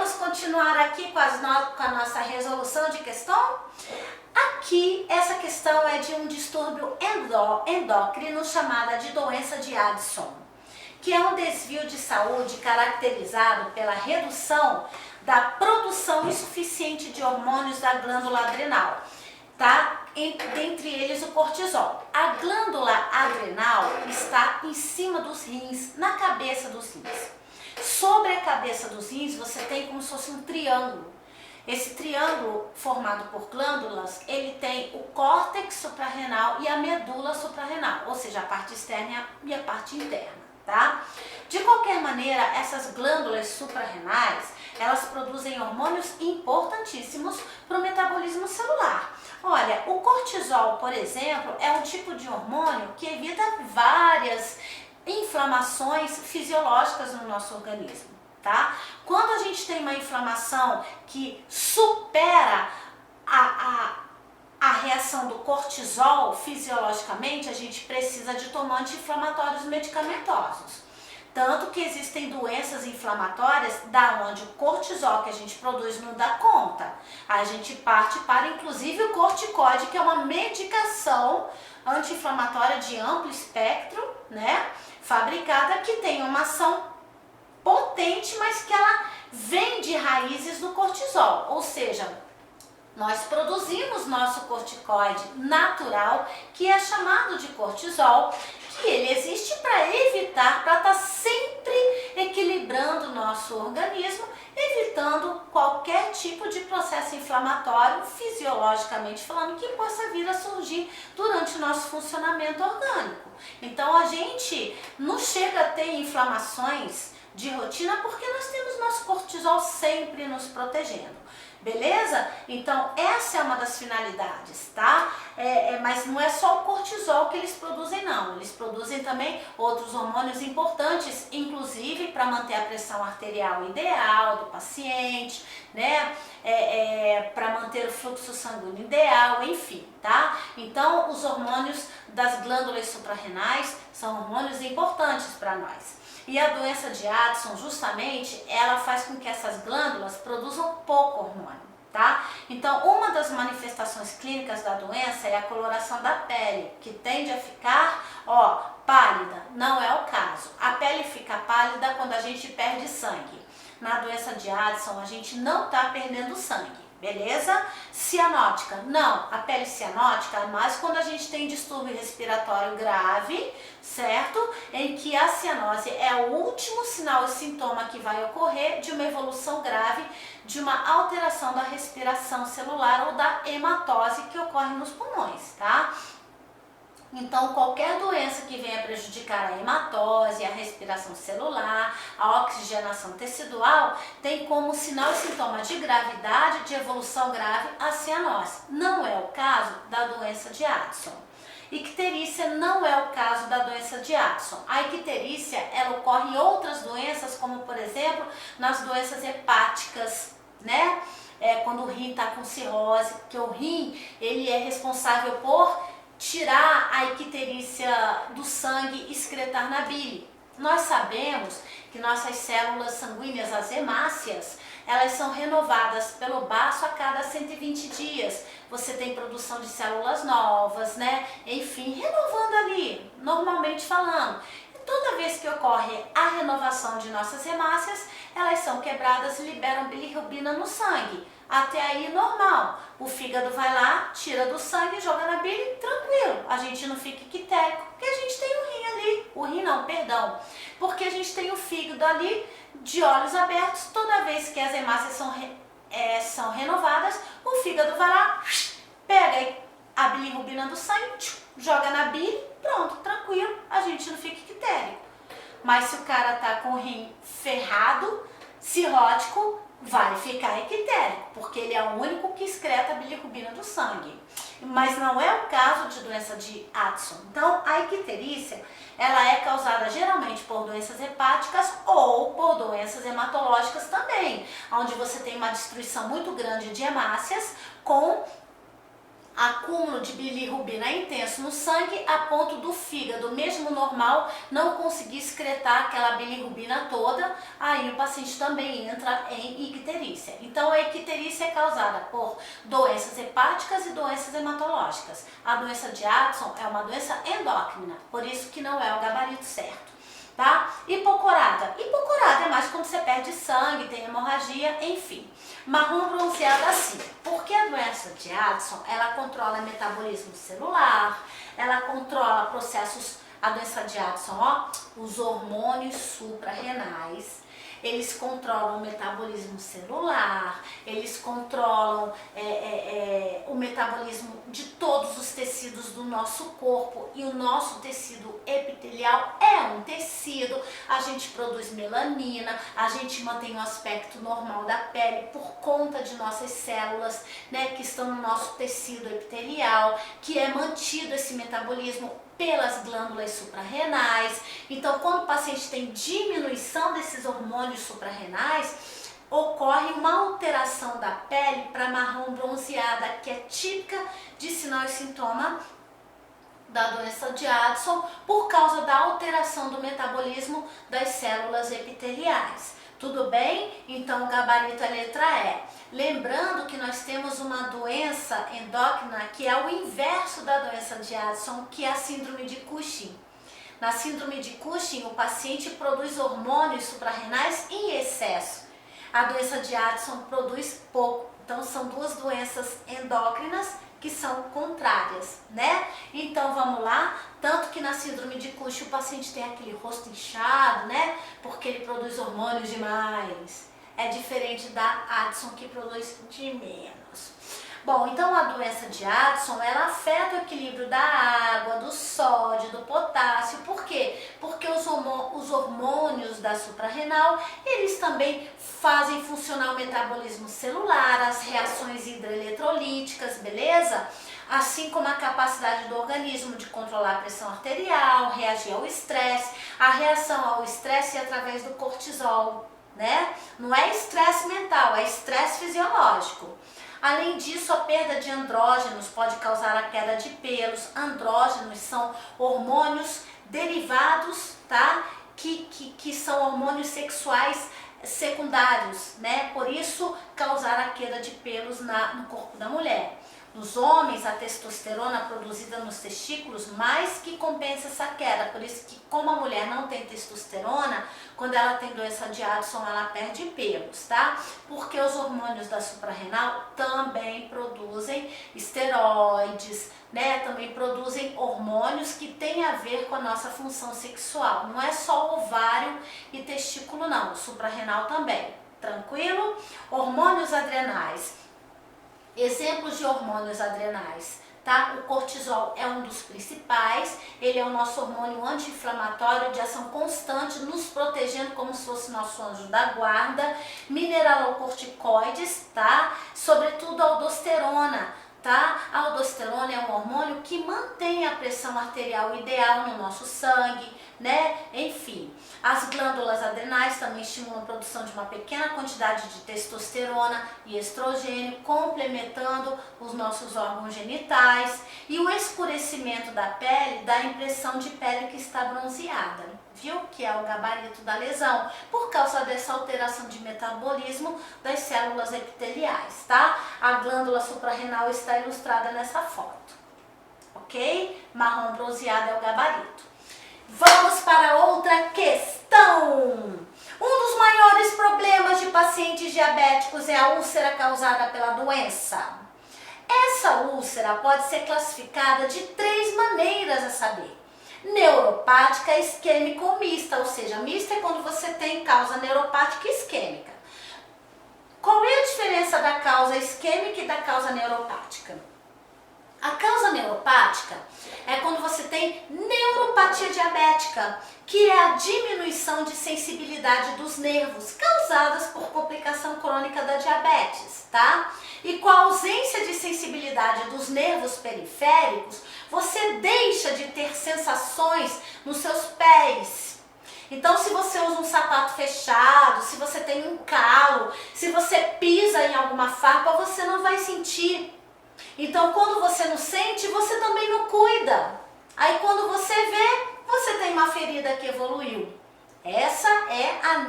Vamos continuar aqui com a nossa resolução de questão? Aqui, essa questão é de um distúrbio endócrino chamada de doença de Addison, que é um desvio de saúde caracterizado pela redução da produção insuficiente de hormônios da glândula adrenal, tá? Dentre eles o cortisol. A glândula adrenal está em cima dos rins, na cabeça dos rins. Sobre a cabeça dos rins você tem como se fosse um triângulo. Esse triângulo formado por glândulas, ele tem o córtex suprarrenal e a medula suprarrenal, ou seja, a parte externa e a parte interna, tá? De qualquer maneira, essas glândulas suprarrenais, elas produzem hormônios importantíssimos para o metabolismo celular. Olha, o cortisol, por exemplo, é um tipo de hormônio que evita várias inflamações fisiológicas no nosso organismo, tá? Quando a gente tem uma inflamação que supera a reação do cortisol fisiologicamente, a gente precisa de tomar anti-inflamatórios medicamentosos. Tanto que existem doenças inflamatórias da onde o cortisol que a gente produz não dá conta. A gente parte para inclusive o corticoide, que é uma medicação anti-inflamatória de amplo espectro, né? Fabricada, que tem uma ação potente, mas que ela vem de raízes do cortisol, ou seja, nós produzimos nosso corticoide natural, que é chamado de cortisol, que ele existe para evitar, para estar sempre equilibrando o nosso organismo, evitando qualquer tipo de processo inflamatório, fisiologicamente falando, que possa vir a surgir durante o nosso funcionamento orgânico. Então a gente não chega a ter inflamações de rotina porque nós temos nosso cortisol sempre nos protegendo. Beleza? Então essa é uma das finalidades, tá? Mas não é só o cortisol que eles produzem não, eles produzem também outros hormônios importantes, inclusive para manter a pressão arterial ideal do paciente, né? Para manter o fluxo sanguíneo ideal, enfim, tá? Então os hormônios das glândulas suprarrenais são hormônios importantes para nós. E a doença de Addison, justamente, ela faz com que essas glândulas produzam pouco hormônio, tá? Então, uma das manifestações clínicas da doença é a coloração da pele, que tende a ficar, ó, pálida. Não é o caso. A pele fica pálida quando a gente perde sangue. Na doença de Addison, a gente não tá perdendo sangue. Beleza? Cianótica, não, a pele cianótica, mas quando a gente tem distúrbio respiratório grave, certo? Em que a cianose é o último sinal e sintoma que vai ocorrer de uma evolução grave, de uma alteração da respiração celular ou da hematose que ocorre nos pulmões, tá? Então, qualquer doença que venha prejudicar a hematose, a respiração celular, a oxigenação tecidual, tem como sinal e sintoma de gravidade, de evolução grave, a cianose. Não é o caso da doença de Addison. Icterícia não é o caso da doença de Addison. A icterícia, ela ocorre em outras doenças, como por exemplo, nas doenças hepáticas, né? Quando o rim está com cirrose, porque o rim, ele é responsável por tirar a icterícia do sangue e excretar na bile. Nós sabemos que nossas células sanguíneas, as hemácias, elas são renovadas pelo baço a cada 120 dias. Você tem produção de células novas, né? Enfim, renovando ali, normalmente falando. E toda vez que ocorre a renovação de nossas hemácias, elas são quebradas e liberam bilirrubina no sangue. Até aí normal, o fígado vai lá, tira do sangue, joga na bile, tranquilo, a gente não fica ictérico, porque a gente tem o rim ali, porque a gente tem o fígado ali de olhos abertos, toda vez que as hemácias são renovadas, o fígado vai lá, pega a bilirrubina do sangue, joga na bile, pronto, tranquilo, a gente não fica ictérico. Mas se o cara tá com o rim ferrado, cirrótico, vai ficar ictérico, porque ele é o único que excreta a bilirrubina do sangue. Mas não é o caso de doença de Addison. Então, a icterícia, ela é causada geralmente por doenças hepáticas ou por doenças hematológicas também, onde você tem uma destruição muito grande de hemácias com acúmulo de bilirrubina intenso no sangue a ponto do fígado, mesmo normal, não conseguir excretar aquela bilirrubina toda, aí o paciente também entra em icterícia. Então a icterícia é causada por doenças hepáticas e doenças hematológicas. A doença de Addison é uma doença endócrina, por isso que não é o gabarito certo. Tá? Hipocorada. Hipocorada é mais quando você perde sangue, tem hemorragia, enfim. Marrom bronzeada sim. Porque a doença de Addison, ela controla metabolismo celular, ela controla processos, a doença de Addison, ó, os hormônios suprarrenais. Eles controlam o metabolismo celular, eles controlam o metabolismo de todos os tecidos do nosso corpo, e o nosso tecido epitelial é um tecido, a gente produz melanina, a gente mantém o aspecto normal da pele por conta de nossas células, né, que estão no nosso tecido epitelial, que é mantido esse metabolismo pelas glândulas suprarrenais. Então, quando o paciente tem diminuição desses hormônios suprarrenais, ocorre uma alteração da pele para marrom bronzeada, que é típica de sinal e sintoma da doença de Addison, por causa da alteração do metabolismo das células epiteliais. Tudo bem? Então o gabarito é letra E. Lembrando que nós temos uma doença endócrina que é o inverso da doença de Addison, que é a síndrome de Cushing. Na síndrome de Cushing, o paciente produz hormônios suprarrenais em excesso. A doença de Addison produz pouco. Então são duas doenças endócrinas que são contrárias, né? Então vamos lá, tanto que na síndrome de Cushing o paciente tem aquele rosto inchado, né? Porque ele produz hormônios demais. É diferente da Addison, que produz de menos. Bom, então a doença de Addison, ela afeta o equilíbrio da água, do sódio, do potássio. Por quê? Porque os hormônios da suprarrenal, eles também fazem funcionar o metabolismo celular, as reações hidroeletrolíticas, beleza? Assim como a capacidade do organismo de controlar a pressão arterial, reagir ao estresse. A reação ao estresse é através do cortisol, né? Não é estresse mental, é estresse fisiológico. Além disso, a perda de andrógenos pode causar a queda de pelos. Andrógenos são hormônios derivados, tá? Que são hormônios sexuais secundários, né? Por isso, causar a queda de pelos no corpo da mulher. Nos homens, a testosterona produzida nos testículos mais que compensa essa queda. Por isso que, como a mulher não tem testosterona, quando ela tem doença de Addison, ela perde pelos, tá? Porque os hormônios da suprarrenal também produzem esteroides, né? Também produzem hormônios que têm a ver com a nossa função sexual. Não é só ovário e testículo, não. O suprarrenal também. Tranquilo? Hormônios adrenais. Exemplos de hormônios adrenais, tá? O cortisol é um dos principais, ele é o nosso hormônio anti-inflamatório de ação constante, nos protegendo como se fosse nosso anjo da guarda. Mineralocorticoides, tá? Sobretudo a aldosterona, tá? A aldosterona é um hormônio que mantém a pressão arterial ideal no nosso sangue, né? Enfim, as glândulas adrenais também estimulam a produção de uma pequena quantidade de testosterona e estrogênio, complementando os nossos órgãos genitais. E o escurecimento da pele dá a impressão de pele que está bronzeada, viu? Que é o gabarito da lesão, por causa dessa alteração de metabolismo das células epiteliais, tá? A glândula suprarrenal está ilustrada nessa foto, ok? Marrom bronzeado é o gabarito. Vamos para outra questão. Um dos maiores problemas de pacientes diabéticos é a úlcera causada pela doença. Essa úlcera pode ser classificada de 3 maneiras a saber: neuropática, isquêmica ou mista, ou seja, mista é quando você tem causa neuropática e isquêmica. Qual é a diferença da causa isquêmica e da causa neuropática? A causa neuropática é quando você tem neuropatia diabética, que é a diminuição de sensibilidade dos nervos causadas por complicação crônica da diabetes, tá? E com a ausência de sensibilidade dos nervos periféricos, você deixa de ter sensações nos seus pés. Então, se você usa um sapato fechado, se você tem um calo, se você pisa em alguma farpa, você não vai sentir. Então, quando você não sente, você também não cuida. Aí, quando você vê, você tem uma ferida que evoluiu. Essa é a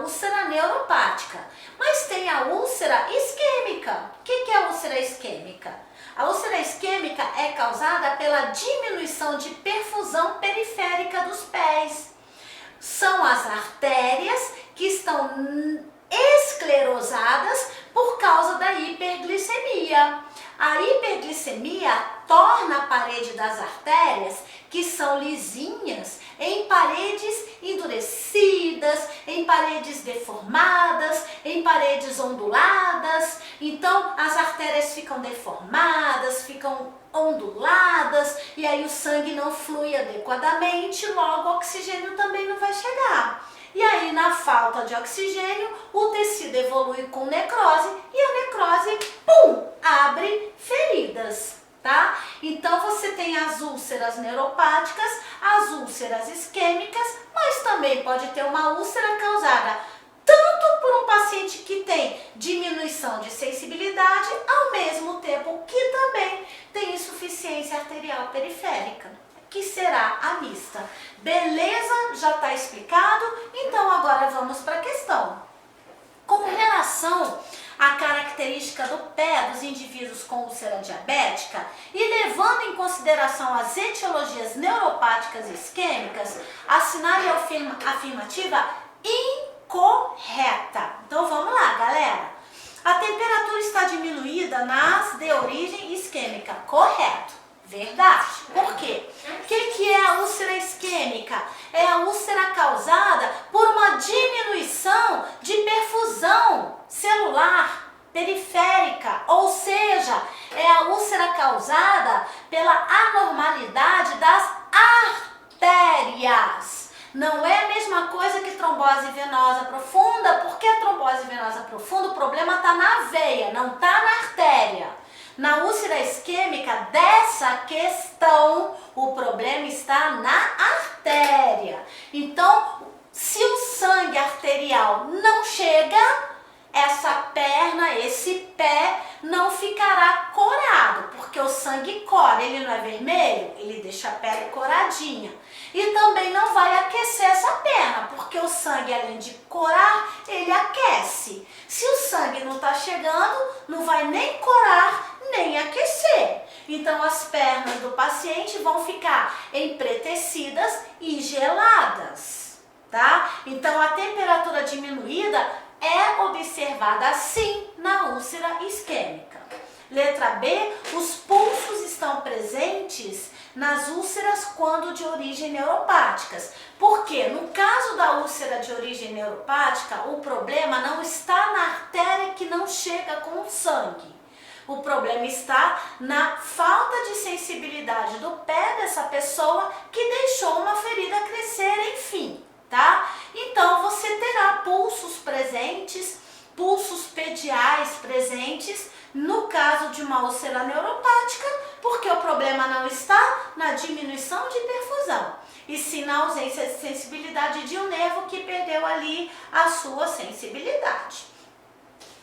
úlcera neuropática. Mas tem a úlcera isquêmica. O que é a úlcera isquêmica? A úlcera isquêmica é causada pela diminuição de perfusão periférica dos pés. São as artérias que estão esclerosadas por causa da hiperglicemia. A hiperglicemia torna a parede das artérias, que são lisinhas, em paredes endurecidas, em paredes deformadas, em paredes onduladas. Então, as artérias ficam deformadas, ficam onduladas, e aí o sangue não flui adequadamente, logo o oxigênio também não vai chegar. E aí, na falta de oxigênio, o tecido evolui com necrose e a necrose, abre feridas, tá? Então, você tem as úlceras neuropáticas, as úlceras isquêmicas, mas também pode ter uma úlcera causada tanto por um paciente que tem diminuição de sensibilidade, ao mesmo tempo que também tem insuficiência arterial periférica, que será a mista. Beleza? Já está explicado? Então agora vamos para a questão. Com relação à característica do pé dos indivíduos com úlcera diabética e levando em consideração as etiologias neuropáticas e isquêmicas, assinale a afirmativa incorreta. Então vamos lá, galera. A temperatura está diminuída nas de origem isquêmica. Correto. Verdade. Por quê? O que é a úlcera isquêmica? É a úlcera causada por uma diminuição de perfusão celular periférica, ou seja, é a úlcera causada pela anormalidade das artérias. Não é a mesma coisa que trombose venosa profunda, porque a trombose venosa profunda, o problema está na veia, não está na artéria. Na úlcera isquêmica dessa questão, o problema está na artéria. Então, se o sangue arterial não chega, essa perna, esse pé não ficará corado, porque o sangue cora, ele não é vermelho, ele deixa a pele coradinha. E também não vai aquecer essa perna, porque o sangue, além de corar, ele aquece. Se o sangue não está chegando, não vai nem corar, nem aquecer. Então, as pernas do paciente vão ficar empretecidas e geladas, tá? Então, a temperatura diminuída é observada assim na úlcera isquêmica. Letra B, os pulsos estão presentes nas úlceras quando de origem neuropáticas. Porque no caso da úlcera de origem neuropática, o problema não está na artéria que não chega com o sangue. O problema está na falta de sensibilidade do pé dessa pessoa que deixou uma ferida crescer, enfim, tá? Então, você terá pulsos presentes, pulsos pediais presentes, no caso de uma úlcera neuropática, porque o problema não está na diminuição de perfusão, e sim na ausência de sensibilidade de um nervo que perdeu ali a sua sensibilidade.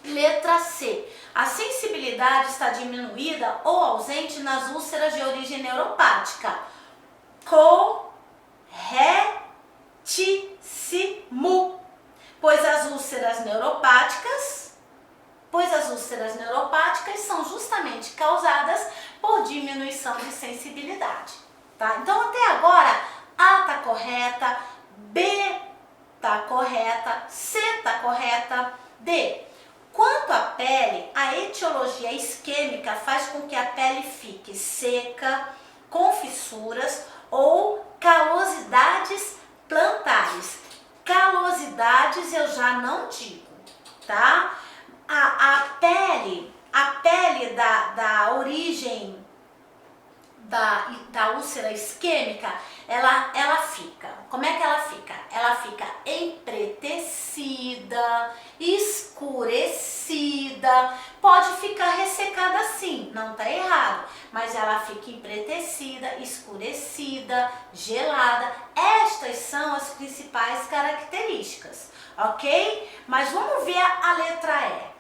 Letra C. A sensibilidade está diminuída ou ausente nas úlceras de origem neuropática. Corretíssimo. Pois as úlceras neuropáticas são justamente causadas por diminuição de sensibilidade, tá? Então até agora A está correta, B está correta, C está correta, D. Quanto à pele, a etiologia isquêmica faz com que a pele fique seca, com fissuras ou calosidades plantares. Calosidades eu já não digo, tá? A pele da origem da úlcera isquêmica, ela fica. Como é que ela fica? Ela fica empretecida, escurecida, pode ficar ressecada sim, não tá errado, mas ela fica empretecida, escurecida, gelada. Estas são as principais características, ok? Mas vamos ver a letra E.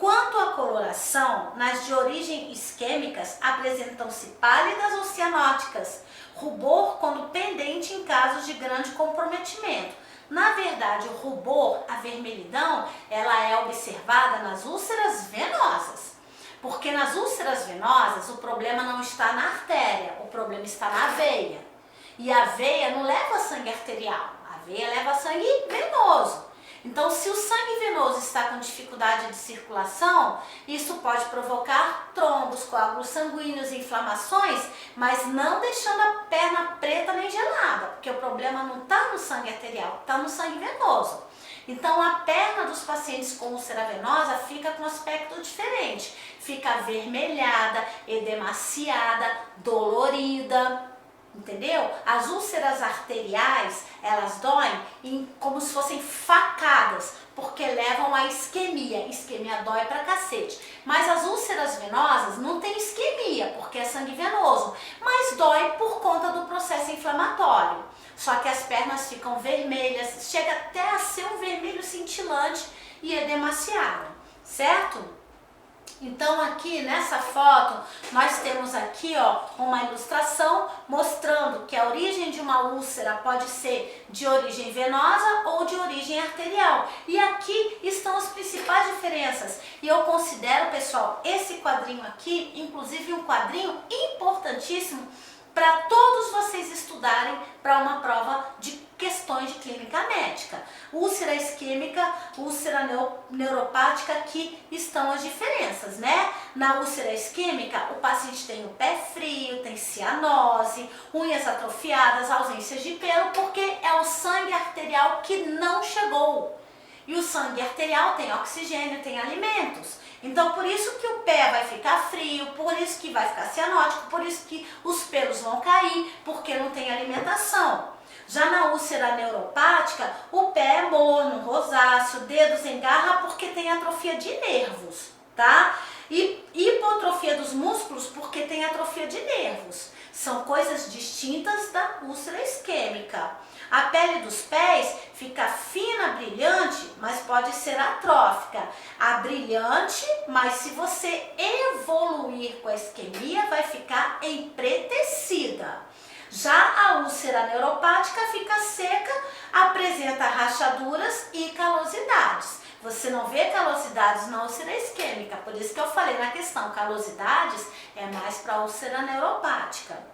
Quanto à coloração, nas de origem isquêmicas apresentam-se pálidas ou cianóticas, rubor quando pendente em casos de grande comprometimento. Na verdade, o rubor, a vermelhidão, ela é observada nas úlceras venosas. Porque nas úlceras venosas o problema não está na artéria, o problema está na veia. E a veia não leva sangue arterial, a veia leva sangue venoso. Então, se o sangue venoso está com dificuldade de circulação, isso pode provocar trombos, coágulos sanguíneos, inflamações, mas não deixando a perna preta nem gelada, porque o problema não está no sangue arterial, está no sangue venoso. Então, a perna dos pacientes com úlcera venosa fica com aspecto diferente, fica avermelhada, edemaciada, dolorida. Entendeu? As úlceras arteriais, elas doem como se fossem facadas, porque levam à isquemia. Isquemia dói pra cacete. Mas as úlceras venosas não tem isquemia, porque é sangue venoso, mas dói por conta do processo inflamatório. Só que as pernas ficam vermelhas, chega até a ser um vermelho cintilante e edemaciado, certo? Então aqui nessa foto nós temos aqui uma ilustração mostrando que a origem de uma úlcera pode ser de origem venosa ou de origem arterial. E aqui estão as principais diferenças. E eu considero, pessoal, esse quadrinho aqui, inclusive um quadrinho importantíssimo para todos vocês estudarem para uma prova de questões de clínica médica. Úlcera isquêmica, úlcera neuropática, aqui estão as diferenças, né? Na úlcera isquêmica, o paciente tem o pé frio, tem cianose, unhas atrofiadas, ausência de pelo, porque é o sangue arterial que não chegou. E o sangue arterial tem oxigênio, tem alimentos. Então, por isso que o pé vai ficar frio, por isso que vai ficar cianótico, por isso que os pelos vão cair, porque não tem alimentação. Já na úlcera neuropática, o pé é morno, rosáceo, dedos em garra, porque tem atrofia de nervos, tá? E hipotrofia dos músculos, porque tem atrofia de nervos. São coisas distintas da úlcera isquêmica. A pele dos pés fica fina, brilhante, mas pode ser atrófica. A brilhante, mas se você evoluir com a isquemia, vai ficar empretecida. Já a úlcera neuropática fica seca, apresenta rachaduras e calosidades. Você não vê calosidades na úlcera isquêmica, por isso que eu falei na questão, calosidades é mais para a úlcera neuropática.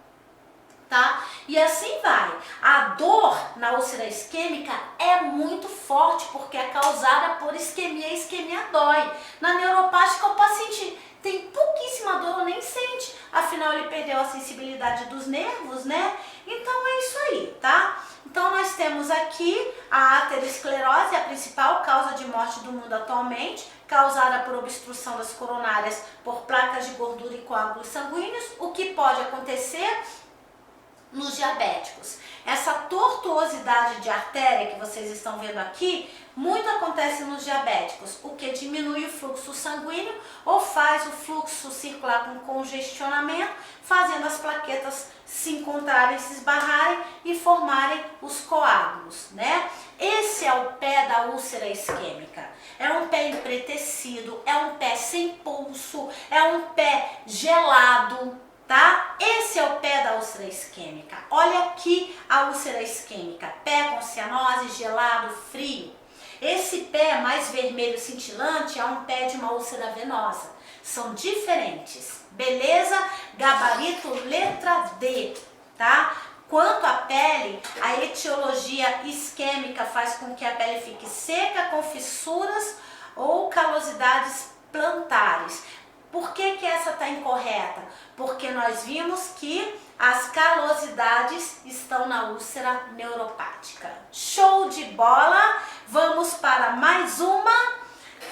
Tá? E assim vai. A dor na úlcera isquêmica é muito forte porque é causada por isquemia, e isquemia dói. Na neuropática o paciente tem pouquíssima dor ou nem sente, afinal ele perdeu a sensibilidade dos nervos, né? Então é isso aí, tá? Então nós temos aqui a aterosclerose, a principal causa de morte do mundo atualmente, causada por obstrução das coronárias por placas de gordura e coágulos sanguíneos, o que pode acontecer nos diabéticos. Essa tortuosidade de artéria que vocês estão vendo aqui, muito acontece nos diabéticos, o que diminui o fluxo sanguíneo ou faz o fluxo circular com congestionamento, fazendo as plaquetas se encontrarem, se esbarrarem e formarem os coágulos, né? Esse é o pé da úlcera isquêmica. É um pé empretecido, é um pé sem pulso, é um pé gelado, tá? Esse é o pé da úlcera isquêmica. Olha aqui a úlcera isquêmica, pé com cianose, gelado, frio. Esse pé mais vermelho cintilante é um pé de uma úlcera venosa. São diferentes, beleza? Gabarito letra D, tá? Quanto à pele, a etiologia isquêmica faz com que a pele fique seca, com fissuras ou calosidades plantares. Por que essa está incorreta? Porque nós vimos que as calosidades estão na úlcera neuropática. Show de bola! Vamos para mais uma.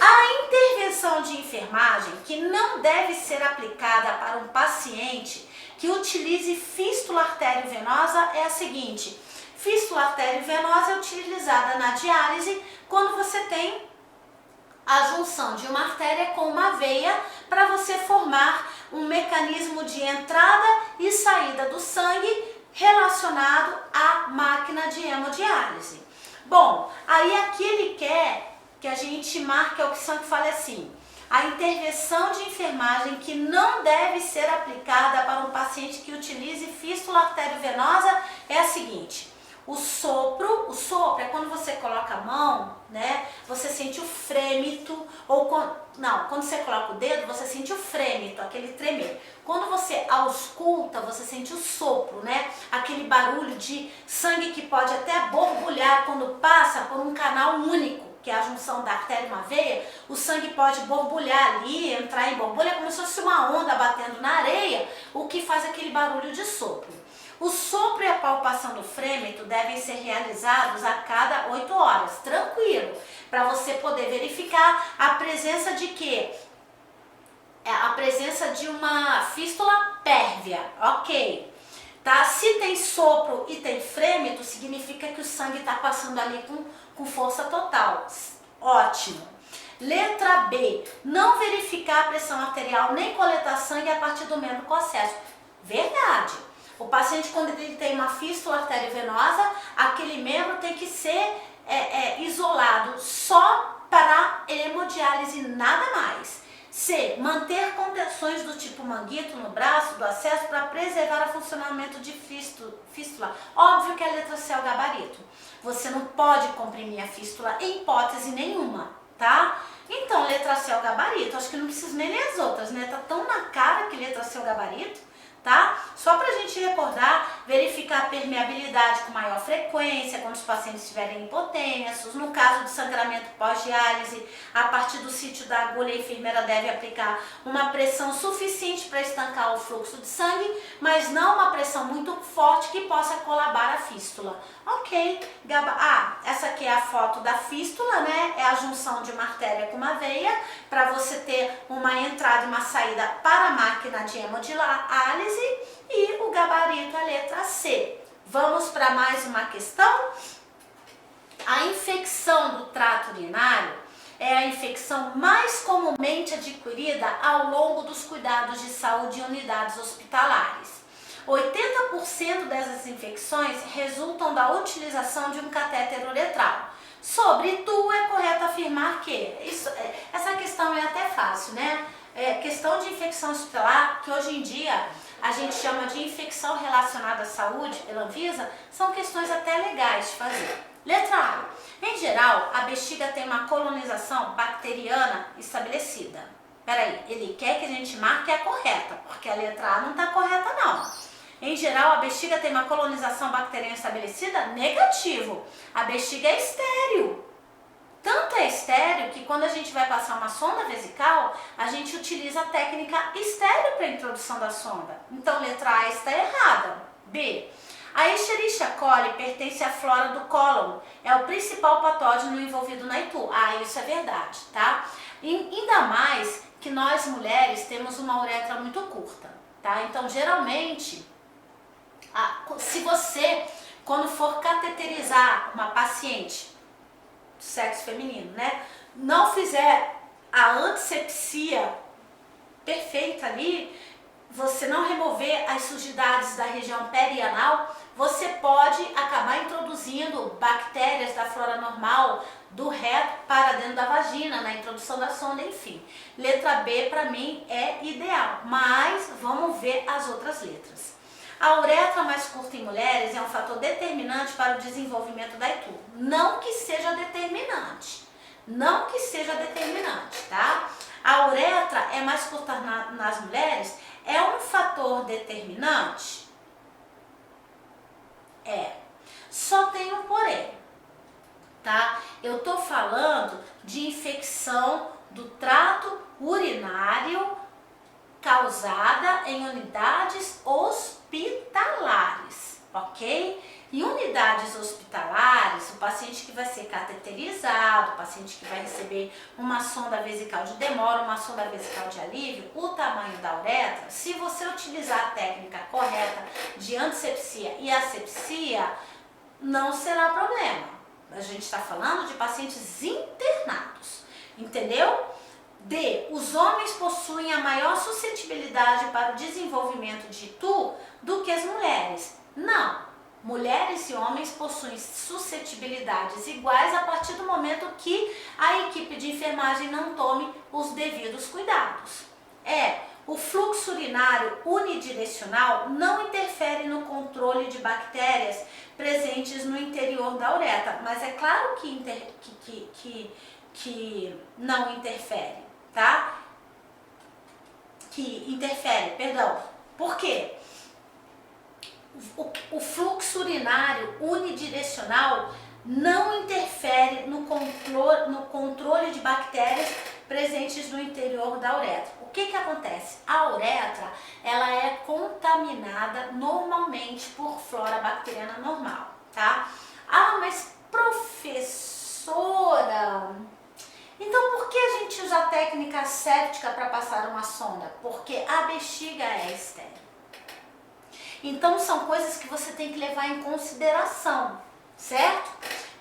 A intervenção de enfermagem que não deve ser aplicada para um paciente que utilize fístula arteriovenosa é a seguinte. Fístula arteriovenosa é utilizada na diálise quando você tem a junção de uma artéria com uma veia para você formar um mecanismo de entrada e saída do sangue relacionado à máquina de hemodiálise. Bom, aí aqui ele quer que a gente marque a opção que fala assim: A intervenção de enfermagem que não deve ser aplicada para um paciente que utilize fístula arteriovenosa é a seguinte: o sopro é quando você coloca a mão, né? Você sente o frêmito, quando você coloca o dedo, você sente o frêmito, aquele tremer. Quando você ausculta, você sente o sopro, né? Aquele barulho de sangue que pode até borbulhar quando passa por um canal único, que é a junção da artéria e uma veia. O sangue pode borbulhar ali, entrar em borbulha, como se fosse uma onda batendo na areia, o que faz aquele barulho de sopro. O sopro e a palpação do frêmito devem ser realizados a cada 8 horas, tranquilo, para você poder verificar a presença de quê? A presença de uma fístula pérvia, ok? Tá? Se tem sopro e tem frêmito, significa que o sangue está passando ali com força total, ótimo. Letra B, não verificar a pressão arterial nem coletar sangue a partir do membro cossesso. Verdade. O paciente, quando ele tem uma fístula arteriovenosa, aquele membro tem que ser isolado só para hemodiálise, nada mais. C, manter contenções do tipo manguito no braço do acesso para preservar o funcionamento de fístula. Óbvio que a letra C é o gabarito. Você não pode comprimir a fístula em hipótese nenhuma, tá? Então, letra C é o gabarito. Acho que não preciso nem ler as outras, né? Tá tão na cara que letra C é o gabarito. Tá? Só para a gente recordar, verificar a permeabilidade com maior frequência, quando os pacientes estiverem hipotensos. No caso de sangramento pós-diálise, a partir do sítio da agulha, a enfermeira deve aplicar uma pressão suficiente para estancar o fluxo de sangue, mas não uma pressão muito forte que possa colabar a fístula. Ok, essa aqui é a foto da fístula, né? É a junção de uma artéria com uma veia, para você ter uma entrada e uma saída para a máquina de hemodiálise, e o gabarito, a letra C. Vamos para mais uma questão? A infecção do trato urinário é a infecção mais comumente adquirida ao longo dos cuidados de saúde em unidades hospitalares. 80% dessas infecções resultam da utilização de um catéter uretral. Sobre tu, é correto afirmar que essa questão é até fácil, né? Questão de infecção hospitalar, que hoje em dia a gente chama de infecção relacionada à saúde pela Anvisa, são questões até legais de fazer. Letra A. Em geral, a bexiga tem uma colonização bacteriana estabelecida. Peraí, ele quer que a gente marque a correta, porque a letra A não está correta não. Em geral, a bexiga tem uma colonização bacteriana estabelecida? Negativo. A bexiga é estéril. Tanto é estéril que quando a gente vai passar uma sonda vesical, a gente utiliza a técnica estéril para a introdução da sonda. Então, letra A está errada. B. A Escherichia coli pertence à flora do cólon. É o principal patógeno envolvido na ITU. Isso é verdade, tá? Ainda mais que nós mulheres temos uma uretra muito curta, tá? Então, geralmente, se você, quando for cateterizar uma paciente do sexo feminino, né, não fizer a antisepsia perfeita ali, você não remover as sujidades da região perianal, você pode acabar introduzindo bactérias da flora normal do reto para dentro da vagina, na introdução da sonda, enfim. Letra B para mim é ideal, mas vamos ver as outras letras. A uretra mais curta em mulheres é um fator determinante para o desenvolvimento da ITU. Não que seja determinante. Não que seja determinante, tá? A uretra é mais curta nas mulheres, é um fator determinante? É. Só tem um porém, tá? Eu tô falando de infecção do trato urinário causada em unidades hospitalares, ok? Em unidades hospitalares, o paciente que vai ser cateterizado, o paciente que vai receber uma sonda vesical de demora, uma sonda vesical de alívio, o tamanho da uretra, se você utilizar a técnica correta de antisepsia e asepsia, não será problema. A gente está falando de pacientes internados, entendeu? D. Os homens possuem a maior suscetibilidade para o desenvolvimento de ITU do que as mulheres. Não, Mulheres e homens possuem suscetibilidades iguais a partir do momento que a equipe de enfermagem não tome os devidos cuidados. O fluxo urinário unidirecional não interfere no controle de bactérias presentes no interior da uretra, mas é claro que não interfere, tá? Que interfere, perdão. Por quê? O fluxo urinário unidirecional não interfere no controle de bactérias presentes no interior da uretra. O que acontece? A uretra, ela é contaminada normalmente por flora bacteriana normal, tá? Ah, mas professora, então por que a gente usa a técnica séptica para passar uma sonda? Porque a bexiga é estéril. Então são coisas que você tem que levar em consideração, certo?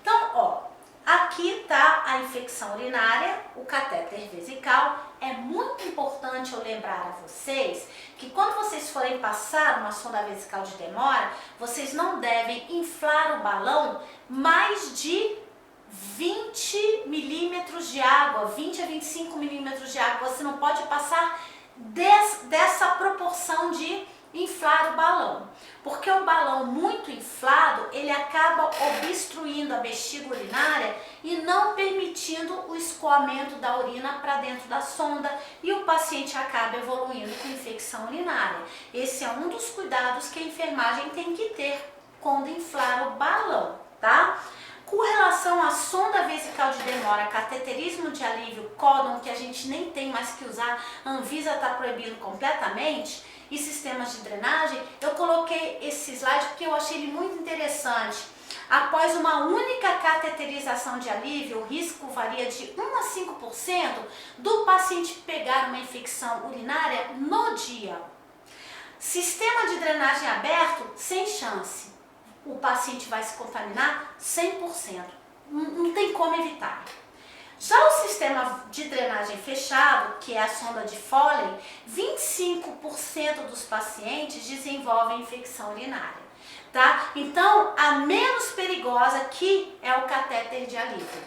Então, aqui tá a infecção urinária, o catéter vesical. É muito importante eu lembrar a vocês que quando vocês forem passar uma sonda vesical de demora, vocês não devem inflar o balão mais de 20 milímetros de água, 20 a 25 milímetros de água. Você não pode passar dessa proporção de inflar o balão, porque o balão muito inflado, ele acaba obstruindo a bexiga urinária e não permitindo o escoamento da urina para dentro da sonda e o paciente acaba evoluindo com infecção urinária. Esse é um dos cuidados que a enfermagem tem que ter quando inflar o balão, tá? Com relação à sonda vesical de demora, cateterismo de alívio, códon, que a gente nem tem mais que usar, a Anvisa está proibindo completamente, e sistemas de drenagem, eu coloquei esse slide porque eu achei ele muito interessante. Após uma única cateterização de alívio, o risco varia de 1 a 5% do paciente pegar uma infecção urinária no dia. Sistema de drenagem aberto, sem chance. O paciente vai se contaminar 100%. Não tem como evitar. Já o sistema de drenagem fechado, que é a sonda de Foley, 25% dos pacientes desenvolvem infecção urinária, tá? Então, a menos perigosa que é o catéter de alívio.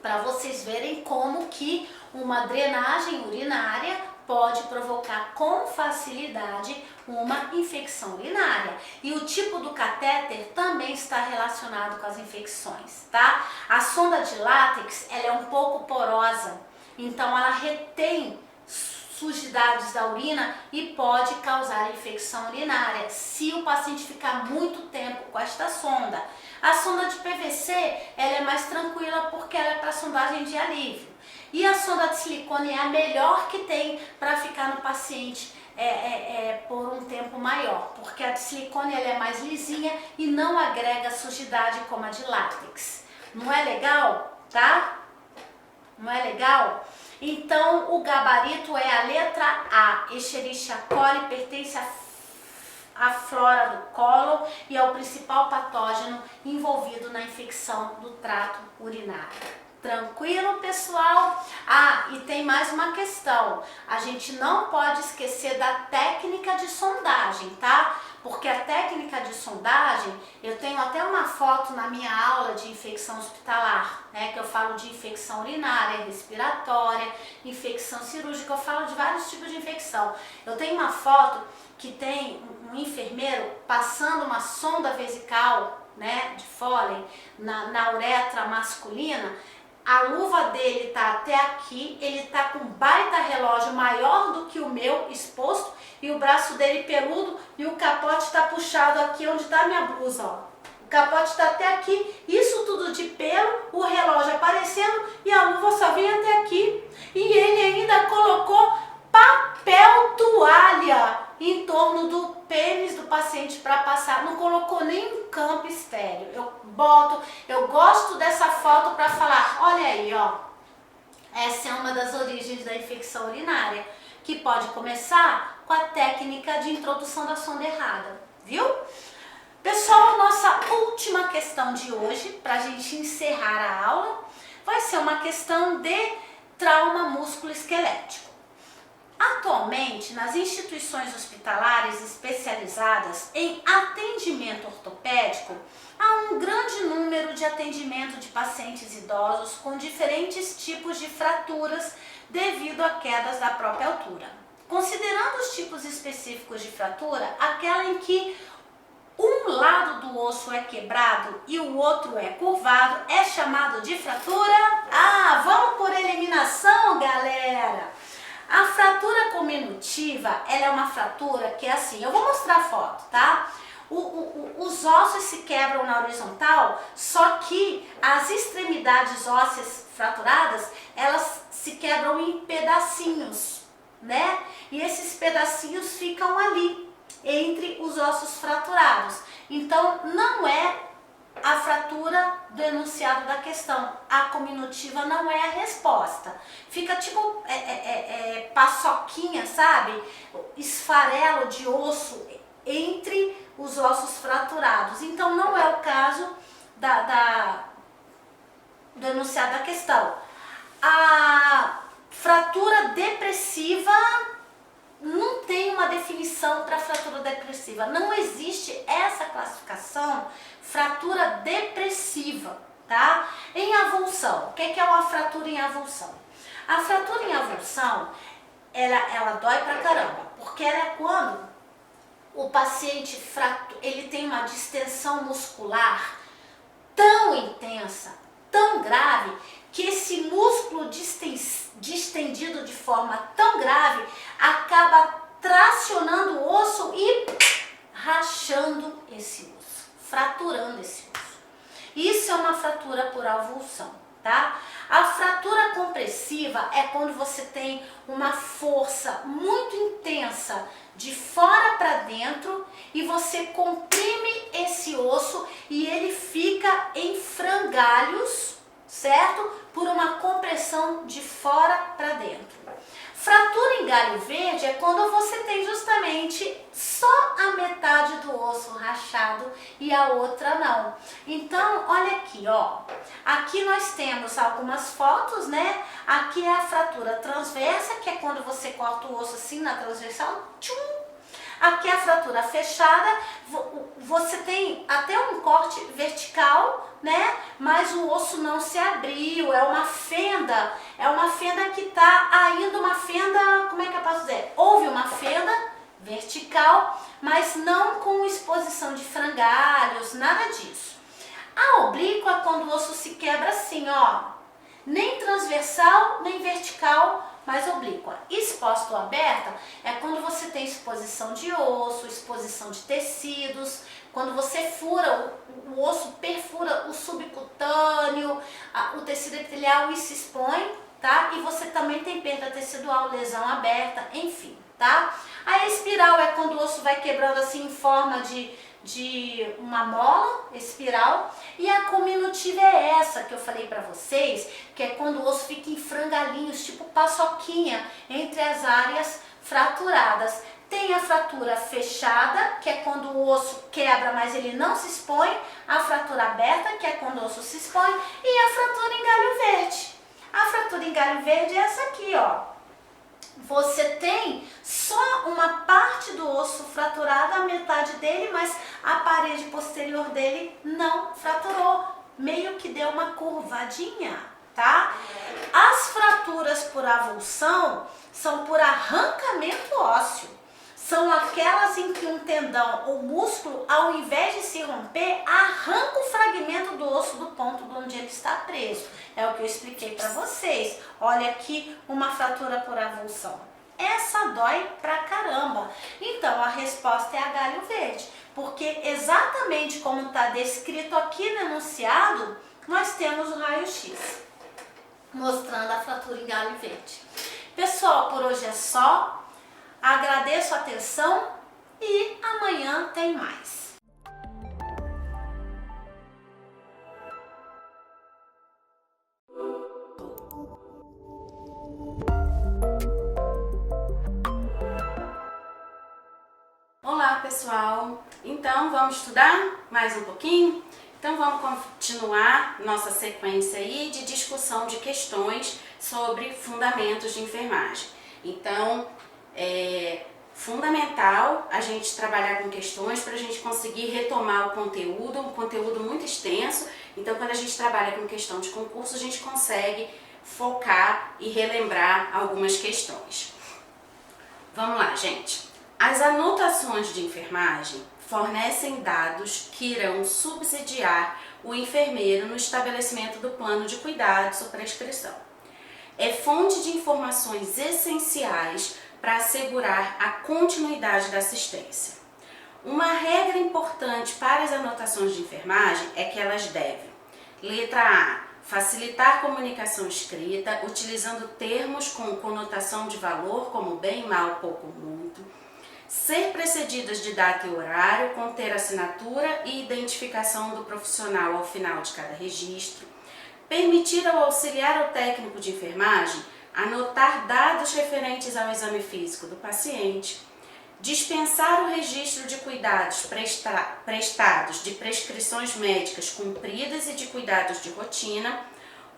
Para vocês verem como que uma drenagem urinária pode provocar com facilidade uma infecção urinária. E o tipo do catéter também está relacionado com as infecções, tá? A sonda de látex, ela é um pouco porosa, então ela retém sujidades da urina e pode causar infecção urinária se o paciente ficar muito tempo com esta sonda. A sonda de PVC, ela é mais tranquila porque ela é para sondagem de alívio. E a sonda de silicone é a melhor que tem para ficar no paciente por um tempo maior, porque a de silicone ela é mais lisinha e não agrega sujidade como a de látex. Não é legal, tá? Não é legal? Então, o gabarito é a letra A. Escherichia coli pertence à flora do cólon e é o principal patógeno envolvido na infecção do trato urinário. Tranquilo, pessoal? Ah, e tem mais uma questão. A gente não pode esquecer da técnica de sondagem, tá? Porque a técnica de sondagem, eu tenho até uma foto na minha aula de infecção hospitalar, né? Que eu falo de infecção urinária, respiratória, infecção cirúrgica, eu falo de vários tipos de infecção. Eu tenho uma foto que tem um enfermeiro passando uma sonda vesical, né, de Foley, na uretra masculina. A luva dele tá até aqui, ele tá com um baita relógio maior do que o meu exposto e o braço dele peludo e o capote tá puxado aqui onde tá a minha blusa, ó. O capote tá até aqui, isso tudo de pelo, o relógio aparecendo e a luva só vem até aqui. E ele ainda colocou papel toalha em torno do pênis do paciente para passar, não colocou nem um campo estéreo. Eu gosto dessa foto para falar, olha aí, ó, essa é uma das origens da infecção urinária, que pode começar com a técnica de introdução da sonda errada, viu? Pessoal, nossa última questão de hoje, para a gente encerrar a aula, vai ser uma questão de trauma músculo-esquelético. Atualmente, nas instituições hospitalares especializadas em atendimento ortopédico, há um grande número de atendimento de pacientes idosos com diferentes tipos de fraturas devido a quedas da própria altura. Considerando os tipos específicos de fratura, aquela em que um lado do osso é quebrado e o outro é curvado, é chamado de fratura? Vamos por eliminação, galera! A fratura cominutiva, ela é uma fratura que é assim, eu vou mostrar a foto, tá? Os ossos se quebram na horizontal, só que as extremidades ósseas fraturadas, elas se quebram em pedacinhos, né? E esses pedacinhos ficam ali, entre os ossos fraturados. Então, não é a fratura do enunciado da questão. A cominutiva não é a resposta. Fica tipo paçoquinha, sabe? Esfarelo de osso entre os ossos fraturados. Então, não é o caso do enunciado da questão. A fratura depressiva não tem uma definição para fratura depressiva. Não existe essa classificação, fratura depressiva, tá? Em avulsão, o que é uma fratura em avulsão? A fratura em avulsão, ela dói pra caramba, porque ela é quando o paciente ele tem uma distensão muscular tão intensa, tão grave, que esse músculo distendido de forma tão grave acaba tracionando o osso e rachando esse osso, fraturando esse osso. Isso é uma fratura por avulsão, tá? A fratura compressiva é quando você tem uma força muito intensa de fora para dentro e você comprime esse osso e ele fica em frangalhos, certo? Por uma compressão de fora para dentro. Fratura em galho verde é quando você tem justamente só a metade do osso rachado e a outra não. Então, olha aqui, ó. Aqui nós temos algumas fotos, né? Aqui é a fratura transversa, que é quando você corta o osso assim na transversal. Tchum! Aqui é a fratura fechada, você tem até um corte vertical, né? Mas o osso não se abriu, é uma fenda que tá ainda uma fenda, como é que eu posso dizer? Houve uma fenda vertical, mas não com exposição de frangalhos, nada disso. A oblíqua é quando o osso se quebra assim, ó, nem transversal, nem vertical, mas oblíqua. Exposta ou aberta é quando você tem exposição de osso, exposição de tecidos, quando você fura, o osso perfura o subcutâneo, o tecido epitelial e se expõe, tá? E você também tem perda tecidual, lesão aberta, enfim, tá? A espiral é quando o osso vai quebrando assim em forma de uma mola, espiral, e a cominutiva é essa que eu falei pra vocês, que é quando o osso fica em frangalinhos, tipo paçoquinha, entre as áreas fraturadas. Tem a fratura fechada, que é quando o osso quebra, mas ele não se expõe, a fratura aberta, que é quando o osso se expõe, e a fratura em galho verde. A fratura em galho verde é essa aqui, ó. Você tem só uma parte do osso fraturado, a metade dele, mas a parede posterior dele não fraturou, meio que deu uma curvadinha, tá? As fraturas por avulsão são por arrancamento ósseo. São aquelas em que um tendão ou músculo, ao invés de se romper, arranca o fragmento do osso do ponto de onde ele está preso. É o que eu expliquei para vocês. Olha aqui uma fratura por avulsão. Essa dói pra caramba. Então a resposta é a galho verde, porque exatamente como está descrito aqui no enunciado, nós temos o raio-x mostrando a fratura em galho verde. Pessoal, por hoje é só. Agradeço a atenção e amanhã tem mais. Olá pessoal, então vamos estudar mais um pouquinho? Então vamos continuar nossa sequência aí de discussão de questões sobre fundamentos de enfermagem. Então, fundamental a gente trabalhar com questões para a gente conseguir retomar o conteúdo, um conteúdo muito extenso. Então, quando a gente trabalha com questão de concurso, a gente consegue focar e relembrar algumas questões. Vamos lá, gente. As anotações de enfermagem fornecem dados que irão subsidiar o enfermeiro no estabelecimento do plano de cuidados ou prescrição. É fonte de informações essenciais para assegurar a continuidade da assistência. Uma regra importante para as anotações de enfermagem é que elas devem: letra A, facilitar comunicação escrita, utilizando termos com conotação de valor, como bem, mal, pouco, muito. Ser precedidas de data e horário, conter assinatura e identificação do profissional ao final de cada registro. Permitir ao auxiliar ou técnico de enfermagem anotar dados referentes ao exame físico do paciente. Dispensar o registro de cuidados prestados de prescrições médicas cumpridas e de cuidados de rotina,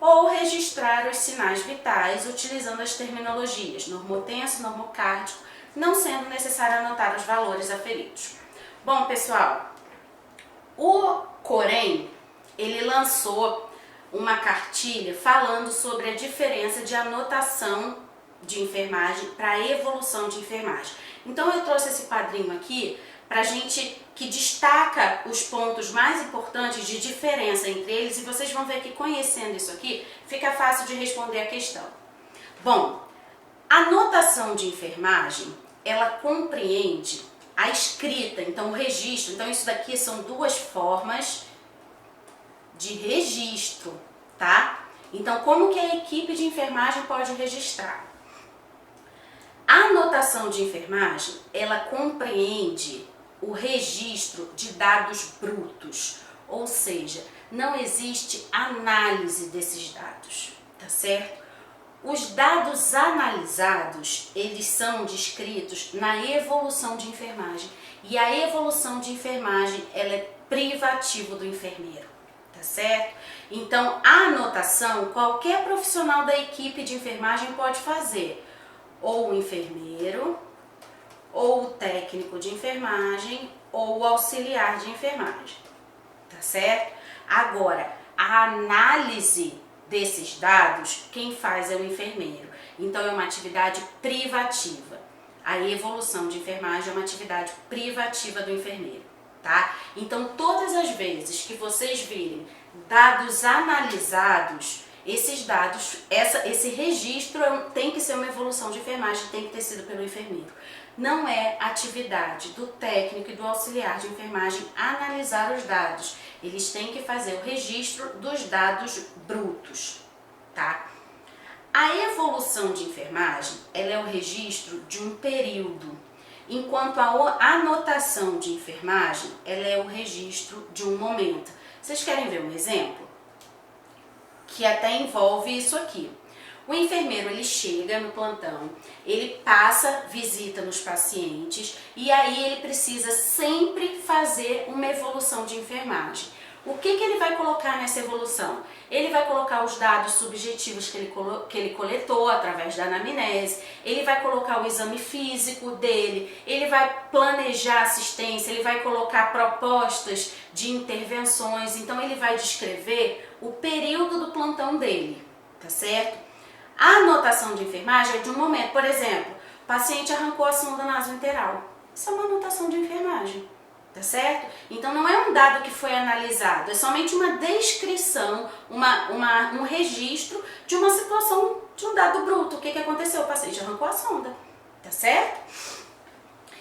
ou registrar os sinais vitais utilizando as terminologias normotenso, normocárdico, não sendo necessário anotar os valores aferidos. Bom, pessoal, o Corém, ele lançou uma cartilha falando sobre a diferença de anotação de enfermagem para evolução de enfermagem. Então eu trouxe esse quadrinho aqui pra gente, que destaca os pontos mais importantes de diferença entre eles, e vocês vão ver que conhecendo isso aqui, fica fácil de responder a questão. Bom, a anotação de enfermagem, ela compreende a escrita, então o registro. Então isso daqui são duas formas de registro, tá? Então como que a equipe de enfermagem pode registrar? A anotação de enfermagem, ela compreende o registro de dados brutos, ou seja, não existe análise desses dados, tá certo? Os dados analisados, eles são descritos na evolução de enfermagem, e a evolução de enfermagem, ela é privativa do enfermeiro, tá certo? Então, a anotação, qualquer profissional da equipe de enfermagem pode fazer, ou o enfermeiro, ou o técnico de enfermagem, ou o auxiliar de enfermagem, tá certo? Agora, a análise desses dados, quem faz é o enfermeiro. Então, é uma atividade privativa. A evolução de enfermagem é uma atividade privativa do enfermeiro, tá? Então, todas as vezes que vocês virem dados analisados, esses dados, esse registro tem que ser uma evolução de enfermagem, tem que ter sido pelo enfermeiro. Não é atividade do técnico e do auxiliar de enfermagem analisar os dados. Eles têm que fazer o registro dos dados brutos, tá? A evolução de enfermagem, ela é o registro de um período, enquanto a anotação de enfermagem, ela é o registro de um momento. Vocês querem ver um exemplo? Que até envolve isso aqui. O enfermeiro, ele chega no plantão, ele passa visita nos pacientes e aí ele precisa sempre fazer uma evolução de enfermagem. O que ele vai colocar nessa evolução? Ele vai colocar os dados subjetivos que ele coletou através da anamnese, ele vai colocar o exame físico dele, ele vai planejar assistência, ele vai colocar propostas de intervenções, então ele vai descrever o período do plantão dele, tá certo? A anotação de enfermagem é de um momento, por exemplo, o paciente arrancou a sonda nasointeral. Isso é uma anotação de enfermagem, tá certo? Então não é um dado que foi analisado, é somente uma descrição, um registro de uma situação, de um dado bruto. O que aconteceu? O paciente arrancou a sonda, tá certo?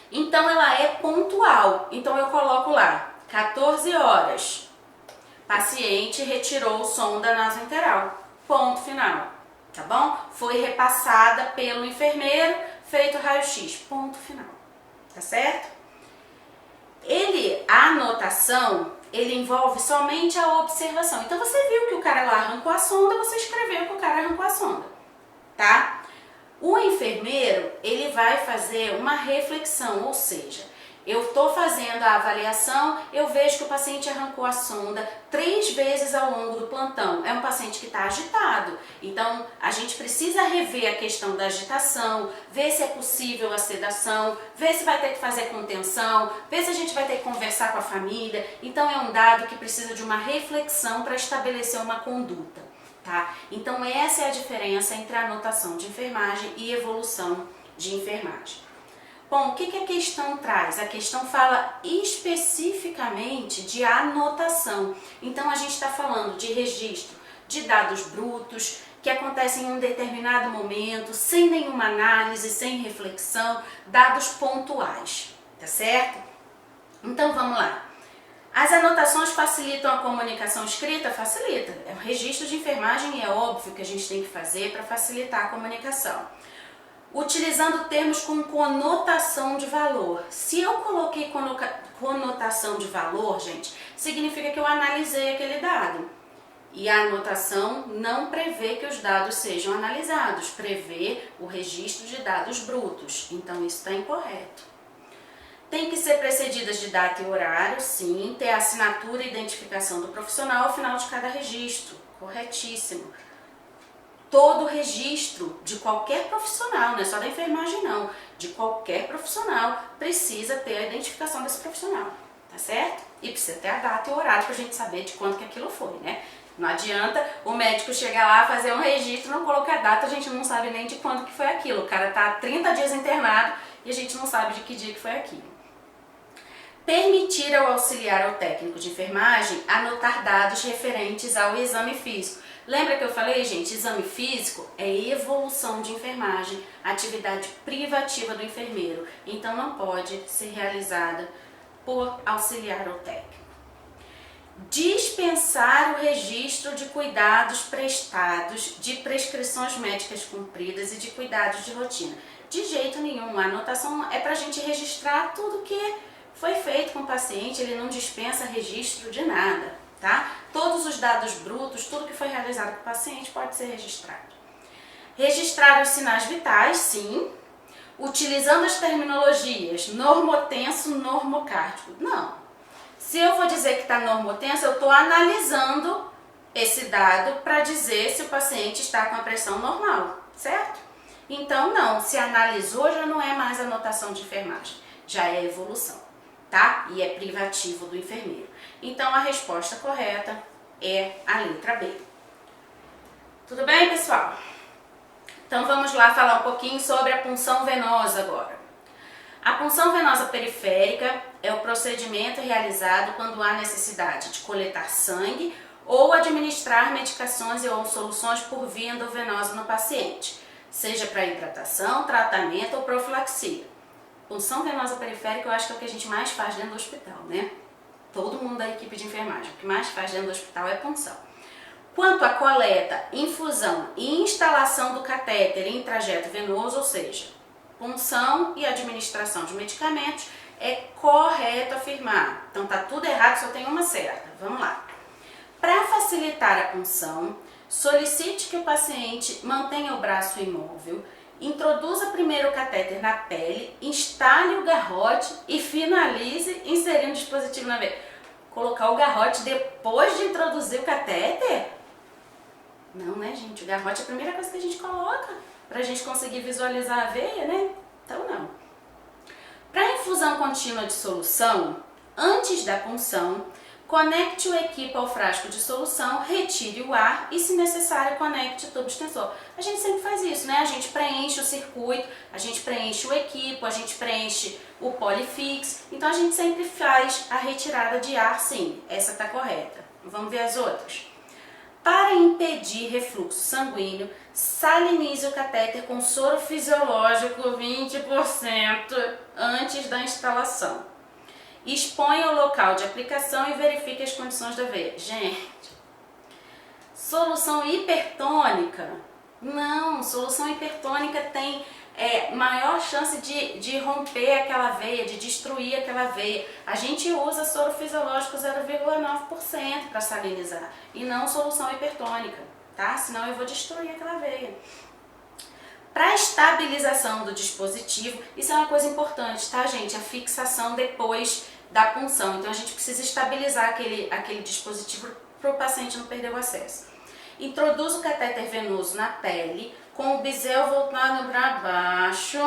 Então ela é pontual, então eu coloco lá, 14 horas, paciente retirou sonda nasointeral, ponto final. Tá bom? Foi repassada pelo enfermeiro, feito raio-x, ponto final, tá certo? A anotação, ele envolve somente a observação. Então você viu que o cara lá arrancou a sonda, você escreveu que o cara arrancou a sonda, tá? O enfermeiro, ele vai fazer uma reflexão, ou seja, Eu estou fazendo a avaliação, eu vejo que o paciente arrancou a sonda 3 vezes ao longo do plantão. É um paciente que está agitado. Então, a gente precisa rever a questão da agitação, ver se é possível a sedação, ver se vai ter que fazer contenção, ver se a gente vai ter que conversar com a família. Então, é um dado que precisa de uma reflexão para estabelecer uma conduta, tá? Então, essa é a diferença entre a anotação de enfermagem e evolução de enfermagem. Bom, o que a questão traz? A questão fala especificamente de anotação. Então, a gente está falando de registro de dados brutos que acontecem em um determinado momento, sem nenhuma análise, sem reflexão, dados pontuais, tá certo? Então, vamos lá. As anotações facilitam a comunicação escrita? Facilita. É um registro de enfermagem e é óbvio que a gente tem que fazer para facilitar a comunicação. Utilizando termos com conotação de valor. Se eu coloquei conotação de valor, gente, significa que eu analisei aquele dado. E a anotação não prevê que os dados sejam analisados, prevê o registro de dados brutos. Então, isso está incorreto. Tem que ser precedidas de data e horário, sim, ter a assinatura e identificação do profissional ao final de cada registro. Corretíssimo. Todo registro de qualquer profissional, não é só da enfermagem não, de qualquer profissional precisa ter a identificação desse profissional, tá certo? E precisa ter a data e o horário pra gente saber de quando que aquilo foi, né? Não adianta o médico chegar lá, fazer um registro, não colocar a data, a gente não sabe nem de quando que foi aquilo. O cara tá há 30 dias internado e a gente não sabe de que dia que foi aquilo. Permitir ao auxiliar ao técnico de enfermagem anotar dados referentes ao exame físico. Lembra que eu falei, gente, exame físico é evolução de enfermagem, atividade privativa do enfermeiro, então não pode ser realizada por auxiliar ao técnico. Dispensar o registro de cuidados prestados, de prescrições médicas cumpridas e de cuidados de rotina. De jeito nenhum, a anotação é para a gente registrar tudo que foi feito com o paciente, ele não dispensa registro de nada. Tá? Todos os dados brutos, tudo que foi realizado com o paciente pode ser registrado. Registrar os sinais vitais, sim, utilizando as terminologias normotenso, normocárdico. Não. Se eu vou dizer que está normotenso, eu estou analisando esse dado para dizer se o paciente está com a pressão normal, certo? Então, não. Se analisou, já não é mais anotação de enfermagem, já é evolução, tá? E é privativo do enfermeiro. Então, a resposta correta é a letra B. Tudo bem, pessoal? Então, vamos lá falar um pouquinho sobre a punção venosa agora. A punção venosa periférica é o procedimento realizado quando há necessidade de coletar sangue ou administrar medicações ou soluções por via endovenosa no paciente, seja para hidratação, tratamento ou profilaxia. Punção venosa periférica eu acho que é o que a gente mais faz dentro do hospital, né? Todo mundo da equipe de enfermagem, o que mais faz dentro do hospital é punção. Quanto à coleta, infusão e instalação do catéter em trajeto venoso, ou seja, punção e administração de medicamentos, é correto afirmar. Então tá tudo errado, só tem uma certa. Vamos lá. Para facilitar a punção, solicite que o paciente mantenha o braço imóvel, introduza primeiro o catéter na pele, instale o garrote e finalize inserindo o dispositivo na veia. Colocar o garrote depois de introduzir o catéter? Não, né, gente? O garrote é a primeira coisa que a gente coloca para a gente conseguir visualizar a veia, né? Então, não. Para infusão contínua de solução, antes da punção, conecte o equipo ao frasco de solução, retire o ar e, se necessário, conecte o tubo extensor. A gente sempre faz isso, né? A gente preenche o circuito, a gente preenche o equipo, a gente preenche o polifix. Então, a gente sempre faz a retirada de ar, sim. Essa está correta. Vamos ver as outras. Para impedir refluxo sanguíneo, salinize o catéter com soro fisiológico 20% antes da instalação. Exponha o local de aplicação e verifique as condições da veia. Gente, solução hipertônica? Não, solução hipertônica tem maior chance de romper aquela veia, de destruir aquela veia. A gente usa soro fisiológico 0,9% para salinizar e não solução hipertônica, tá? Senão eu vou destruir aquela veia. Para a estabilização do dispositivo, isso é uma coisa importante, tá, gente? A fixação depois da punção. Então, a gente precisa estabilizar aquele dispositivo para o paciente não perder o acesso. Introduz o catéter venoso na pele, com o bisel voltado para baixo,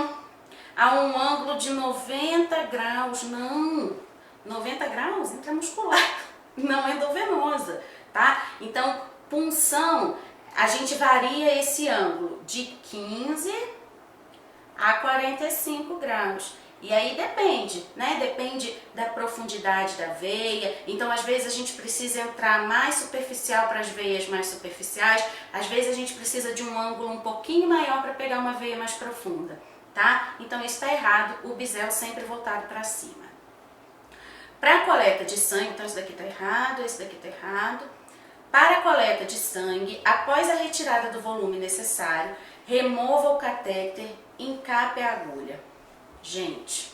a um ângulo de 90 graus. Não, 90 graus intramuscular, não endovenosa, tá? Então, punção, a gente varia esse ângulo de 15 a 45 graus. E aí depende, né? Depende da profundidade da veia. Então, às vezes, a gente precisa entrar mais superficial para as veias mais superficiais. Às vezes, a gente precisa de um ângulo um pouquinho maior para pegar uma veia mais profunda, tá? Então, isso está errado. O bisel sempre voltado para cima. Para a coleta de sangue, então, esse daqui está errado, esse daqui está errado. Para a coleta de sangue, após a retirada do volume necessário, remova o catéter, encape a agulha. Gente,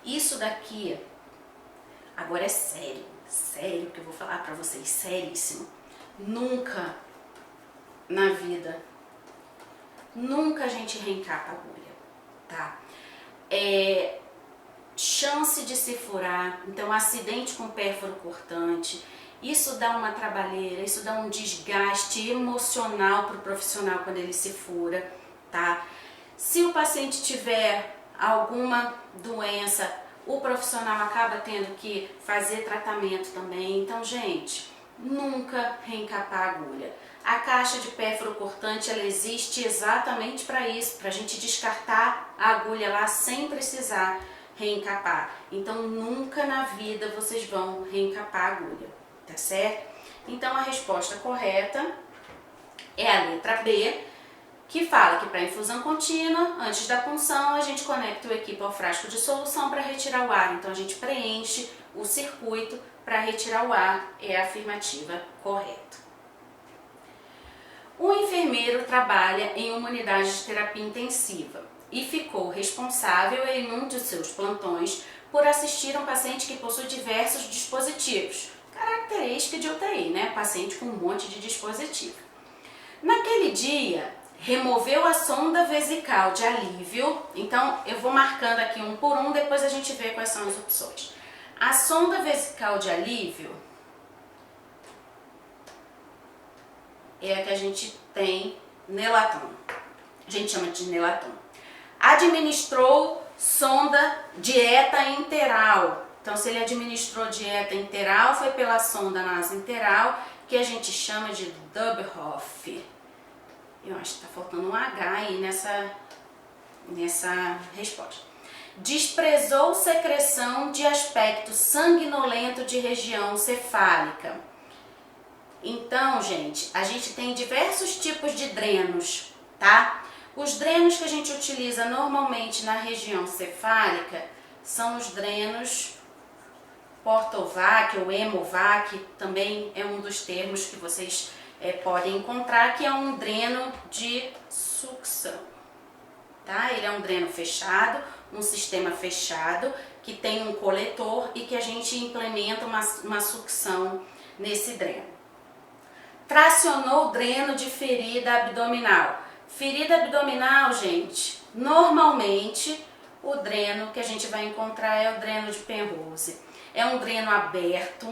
isso daqui, agora é sério, sério que eu vou falar pra vocês, seríssimo. Nunca na vida, nunca a gente reencapa a agulha, tá? Chance de se furar, então acidente com pérfuro cortante, isso dá uma trabalheira, isso dá um desgaste emocional pro profissional quando ele se fura, tá? Se o paciente tiver alguma doença, o profissional acaba tendo que fazer tratamento também. Então, gente, nunca reencapar a agulha. A caixa de pérfuro cortante, ela existe exatamente para isso, para a gente descartar a agulha lá sem precisar reencapar. Então, nunca na vida vocês vão reencapar a agulha, tá certo? Então, a resposta correta é a letra B, que fala que para infusão contínua, antes da punção, a gente conecta o equipo ao frasco de solução para retirar o ar. Então, a gente preenche o circuito para retirar o ar. É a afirmativa correta. O enfermeiro trabalha em uma unidade de terapia intensiva e ficou responsável em um de seus plantões por assistir a um paciente que possui diversos dispositivos. Característica de UTI, né? Paciente com um monte de dispositivo. Naquele dia, removeu a sonda vesical de alívio. Então, eu vou marcando aqui um por um, depois a gente vê quais são as opções. A sonda vesical de alívio é a que a gente tem Nelaton. A gente chama de Nelaton. Administrou sonda dieta interal. Então, se ele administrou dieta interal, foi pela sonda nasointeral, que a gente chama de Doppelhoff. Eu acho que está faltando um H aí nessa resposta. Desprezou secreção de aspecto sanguinolento de região cefálica. Então, gente, a gente tem diversos tipos de drenos, tá? Os drenos que a gente utiliza normalmente na região cefálica são os drenos Portovac ou Hemovac, também é um dos termos que vocês podem encontrar, que é um dreno de sucção, tá? Ele é um dreno fechado, um sistema fechado, que tem um coletor e que a gente implementa uma sucção nesse dreno. Tracionou o dreno de ferida abdominal. Ferida abdominal, gente, normalmente o dreno que a gente vai encontrar é o dreno de Penrose. É um dreno aberto,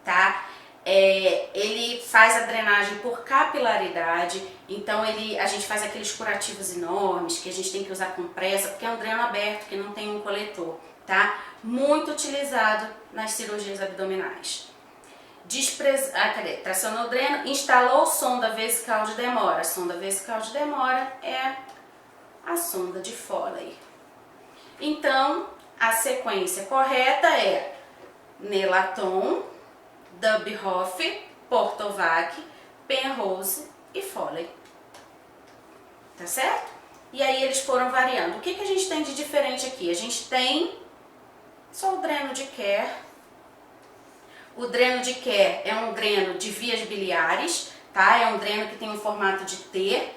tá? Ele faz a drenagem por capilaridade, então a gente faz aqueles curativos enormes que a gente tem que usar compressa, porque é um dreno aberto que não tem um coletor, tá? Muito utilizado nas cirurgias abdominais. Tracionou o dreno, instalou sonda vesical de demora. A sonda vesical de demora é a sonda de Foley. Então, a sequência correta é Nelaton, Doppelhoff, Portovac, Penrose e Foley. Tá certo? E aí eles foram variando. O que a gente tem de diferente aqui? A gente tem só o dreno de Kerr. O dreno de Kerr é um dreno de vias biliares, tá? É um dreno que tem um formato de T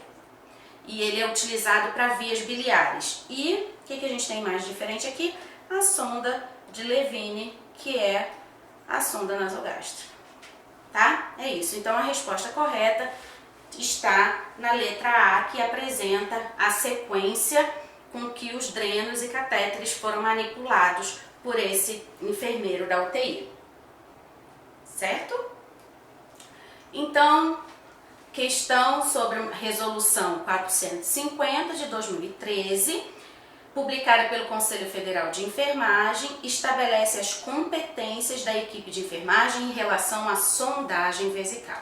e ele é utilizado para vias biliares. E o que a gente tem mais diferente aqui? A sonda de Levine, que é a sonda nasogástrica, tá? É isso. Então, a resposta correta está na letra A, que apresenta a sequência com que os drenos e catéteres foram manipulados por esse enfermeiro da UTI. Certo? Então, questão sobre Resolução 450 de 2013, publicada pelo Conselho Federal de Enfermagem, estabelece as competências da equipe de enfermagem em relação à sondagem vesical.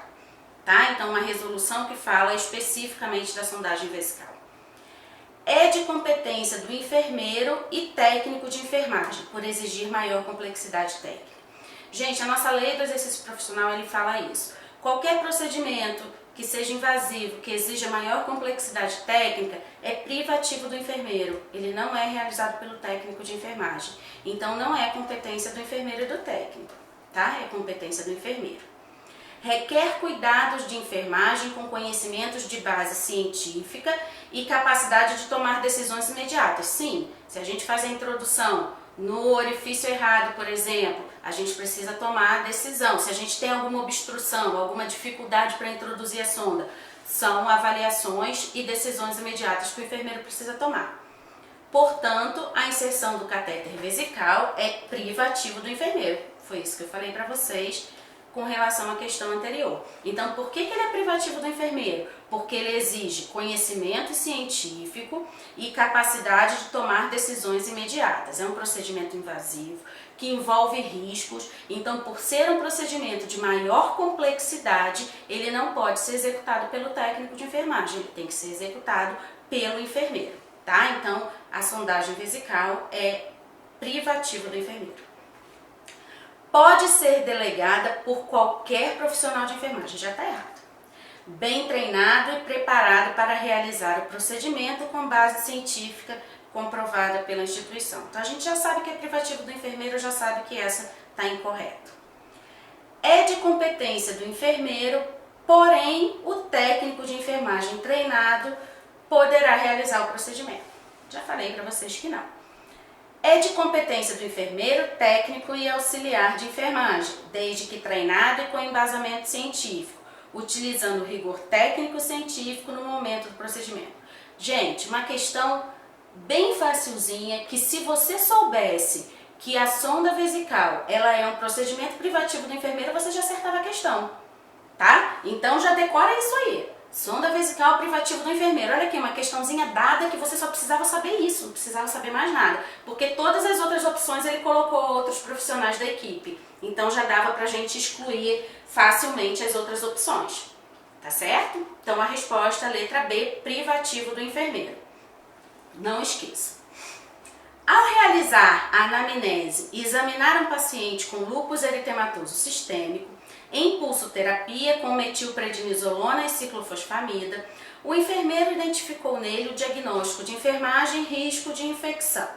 Tá? Então, uma resolução que fala especificamente da sondagem vesical. É de competência do enfermeiro e técnico de enfermagem, por exigir maior complexidade técnica. Gente, a nossa lei do exercício profissional, ele fala isso. Qualquer procedimento que seja invasivo, que exija maior complexidade técnica, é privativo do enfermeiro. Ele não é realizado pelo técnico de enfermagem. Então, não é competência do enfermeiro e do técnico, tá? É competência do enfermeiro. Requer cuidados de enfermagem com conhecimentos de base científica e capacidade de tomar decisões imediatas. Sim, se a gente faz a introdução no orifício errado, por exemplo, a gente precisa tomar a decisão. Se a gente tem alguma obstrução, alguma dificuldade para introduzir a sonda, são avaliações e decisões imediatas que o enfermeiro precisa tomar. Portanto, a inserção do catéter vesical é privativo do enfermeiro. Foi isso que eu falei para vocês com relação à questão anterior. Então, por que ele é privativo do enfermeiro? Porque ele exige conhecimento científico e capacidade de tomar decisões imediatas. É um procedimento invasivo que envolve riscos, então, por ser um procedimento de maior complexidade, ele não pode ser executado pelo técnico de enfermagem, ele tem que ser executado pelo enfermeiro, tá? Então, a sondagem vesical é privativa do enfermeiro. Pode ser delegada por qualquer profissional de enfermagem, já está errado. Bem treinado e preparado para realizar o procedimento com base científica comprovada pela instituição. Então a gente já sabe que é privativo do enfermeiro, já sabe que essa está incorreta. É de competência do enfermeiro, porém o técnico de enfermagem treinado poderá realizar o procedimento. Já falei para vocês que não. É de competência do enfermeiro, técnico e auxiliar de enfermagem, desde que treinado e com embasamento científico, utilizando o rigor técnico-científico no momento do procedimento. Gente, uma questão bem facilzinha, que se você soubesse que a sonda vesical ela é um procedimento privativo do enfermeiro, você já acertava a questão, tá? Então já decora isso aí. Sonda vesical privativo do enfermeiro. Olha aqui, uma questãozinha dada que você só precisava saber isso, não precisava saber mais nada. Porque todas as outras opções ele colocou outros profissionais da equipe. Então já dava pra gente excluir facilmente as outras opções. Tá certo? Então a resposta, letra B, privativo do enfermeiro. Não esqueça. Ao realizar a anamnese e examinar um paciente com lúpus eritematoso sistêmico, em pulsoterapia com metilprednisolona e ciclofosfamida, o enfermeiro identificou nele o diagnóstico de enfermagem e risco de infecção,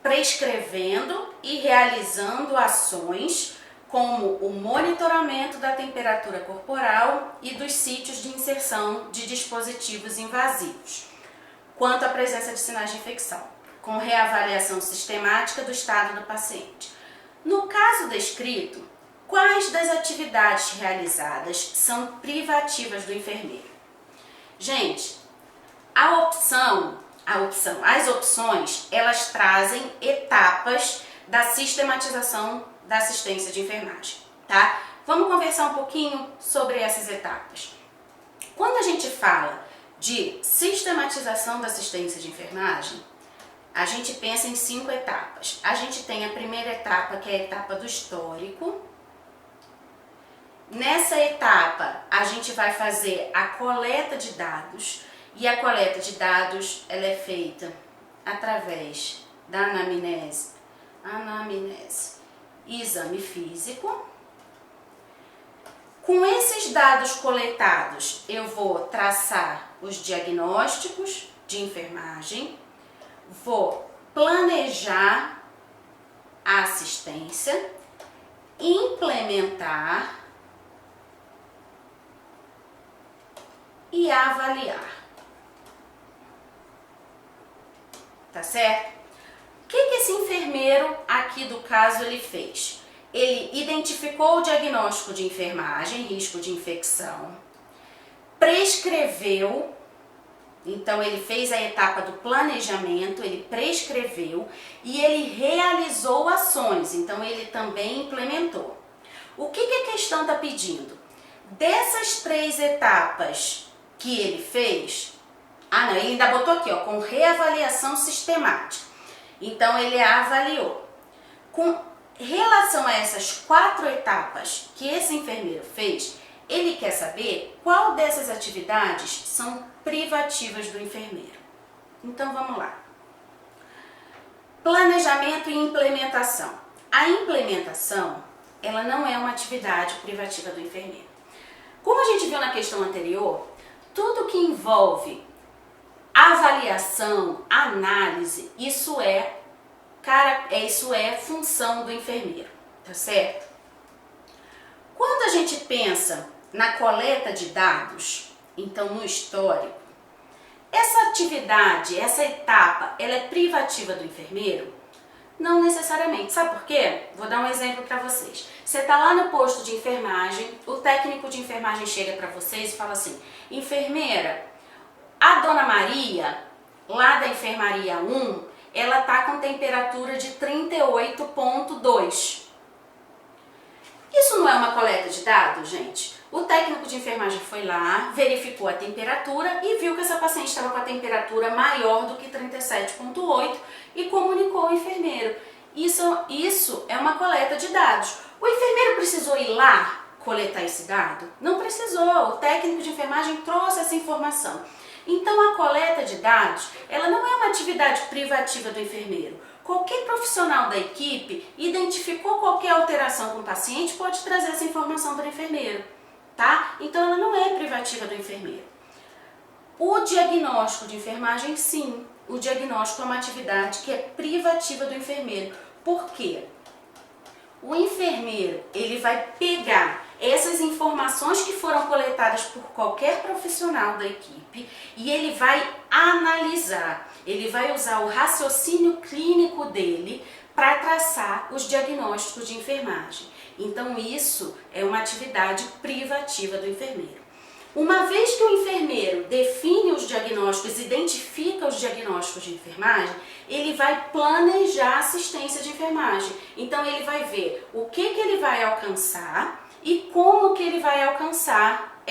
prescrevendo e realizando ações como o monitoramento da temperatura corporal e dos sítios de inserção de dispositivos invasivos, quanto à presença de sinais de infecção, com reavaliação sistemática do estado do paciente. No caso descrito, quais das atividades realizadas são privativas do enfermeiro? Gente, as opções, elas trazem etapas da sistematização da assistência de enfermagem, tá? Vamos conversar um pouquinho sobre essas etapas. Quando a gente fala de sistematização da assistência de enfermagem, a gente pensa em 5 etapas. A gente tem a primeira etapa, que é a etapa do histórico. Nessa etapa, a gente vai fazer a coleta de dados, e a coleta de dados ela é feita através da anamnese e exame físico. Com esses dados coletados, eu vou traçar os diagnósticos de enfermagem, vou planejar a assistência, implementar e avaliar. Tá certo? O que esse enfermeiro aqui do caso ele fez? Ele identificou o diagnóstico de enfermagem, risco de infecção, prescreveu, então ele fez a etapa do planejamento, ele prescreveu e ele realizou ações, então ele também implementou. O que a questão está pedindo? Dessas 3 etapas que ele fez, ele ainda botou aqui, ó, com reavaliação sistemática. Então ele avaliou. Com relação a essas 4 etapas que esse enfermeiro fez, ele quer saber qual dessas atividades são privativas do enfermeiro. Então vamos lá. Planejamento e implementação. A implementação, ela não é uma atividade privativa do enfermeiro. Como a gente viu na questão anterior, tudo que envolve avaliação, análise, isso é função do enfermeiro, tá certo? Quando a gente pensa na coleta de dados, então no histórico, essa atividade, essa etapa, ela é privativa do enfermeiro? Não necessariamente. Sabe por quê? Vou dar um exemplo para vocês. Você está lá no posto de enfermagem, o técnico de enfermagem chega para vocês e fala assim: enfermeira, a dona Maria, lá da enfermaria 1, ela está com temperatura de 38,2. Isso não é uma coleta de dados, gente? O técnico de enfermagem foi lá, verificou a temperatura e viu que essa paciente estava com a temperatura maior do que 37,8 e comunicou ao enfermeiro. Isso é uma coleta de dados. O enfermeiro precisou ir lá coletar esse dado? Não precisou. O técnico de enfermagem trouxe essa informação. Então a coleta de dados, ela não é uma atividade privativa do enfermeiro. Qualquer profissional da equipe identificou qualquer alteração com o paciente, pode trazer essa informação para o enfermeiro, tá? Então ela não é privativa do enfermeiro. O diagnóstico de enfermagem, sim. O diagnóstico é uma atividade que é privativa do enfermeiro. Por quê? O enfermeiro, ele vai pegar essas informações que foram coletadas por qualquer profissional da equipe e ele vai analisar, ele vai usar o raciocínio clínico dele para traçar os diagnósticos de enfermagem. Então isso é uma atividade privativa do enfermeiro. Uma vez que o enfermeiro define os diagnósticos, identifica os diagnósticos de enfermagem, ele vai planejar a assistência de enfermagem. Então ele vai ver o que ele vai alcançar e como que ele vai alcançar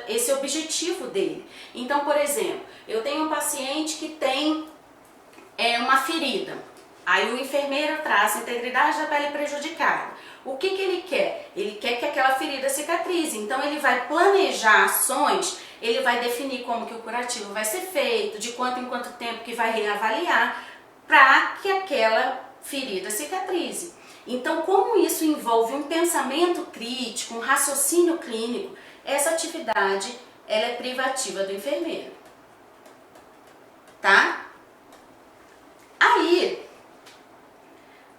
esse objetivo dele. Então, por exemplo, eu tenho um paciente que tem uma ferida. Aí o enfermeiro traz a integridade da pele prejudicada. O que ele quer? Ele quer que aquela ferida cicatrize. Então ele vai planejar ações, ele vai definir como que o curativo vai ser feito, de quanto em quanto tempo que vai reavaliar, para que aquela ferida cicatrize. Então, como isso envolve um pensamento crítico, um raciocínio clínico, essa atividade ela é privativa do enfermeiro, tá? Aí,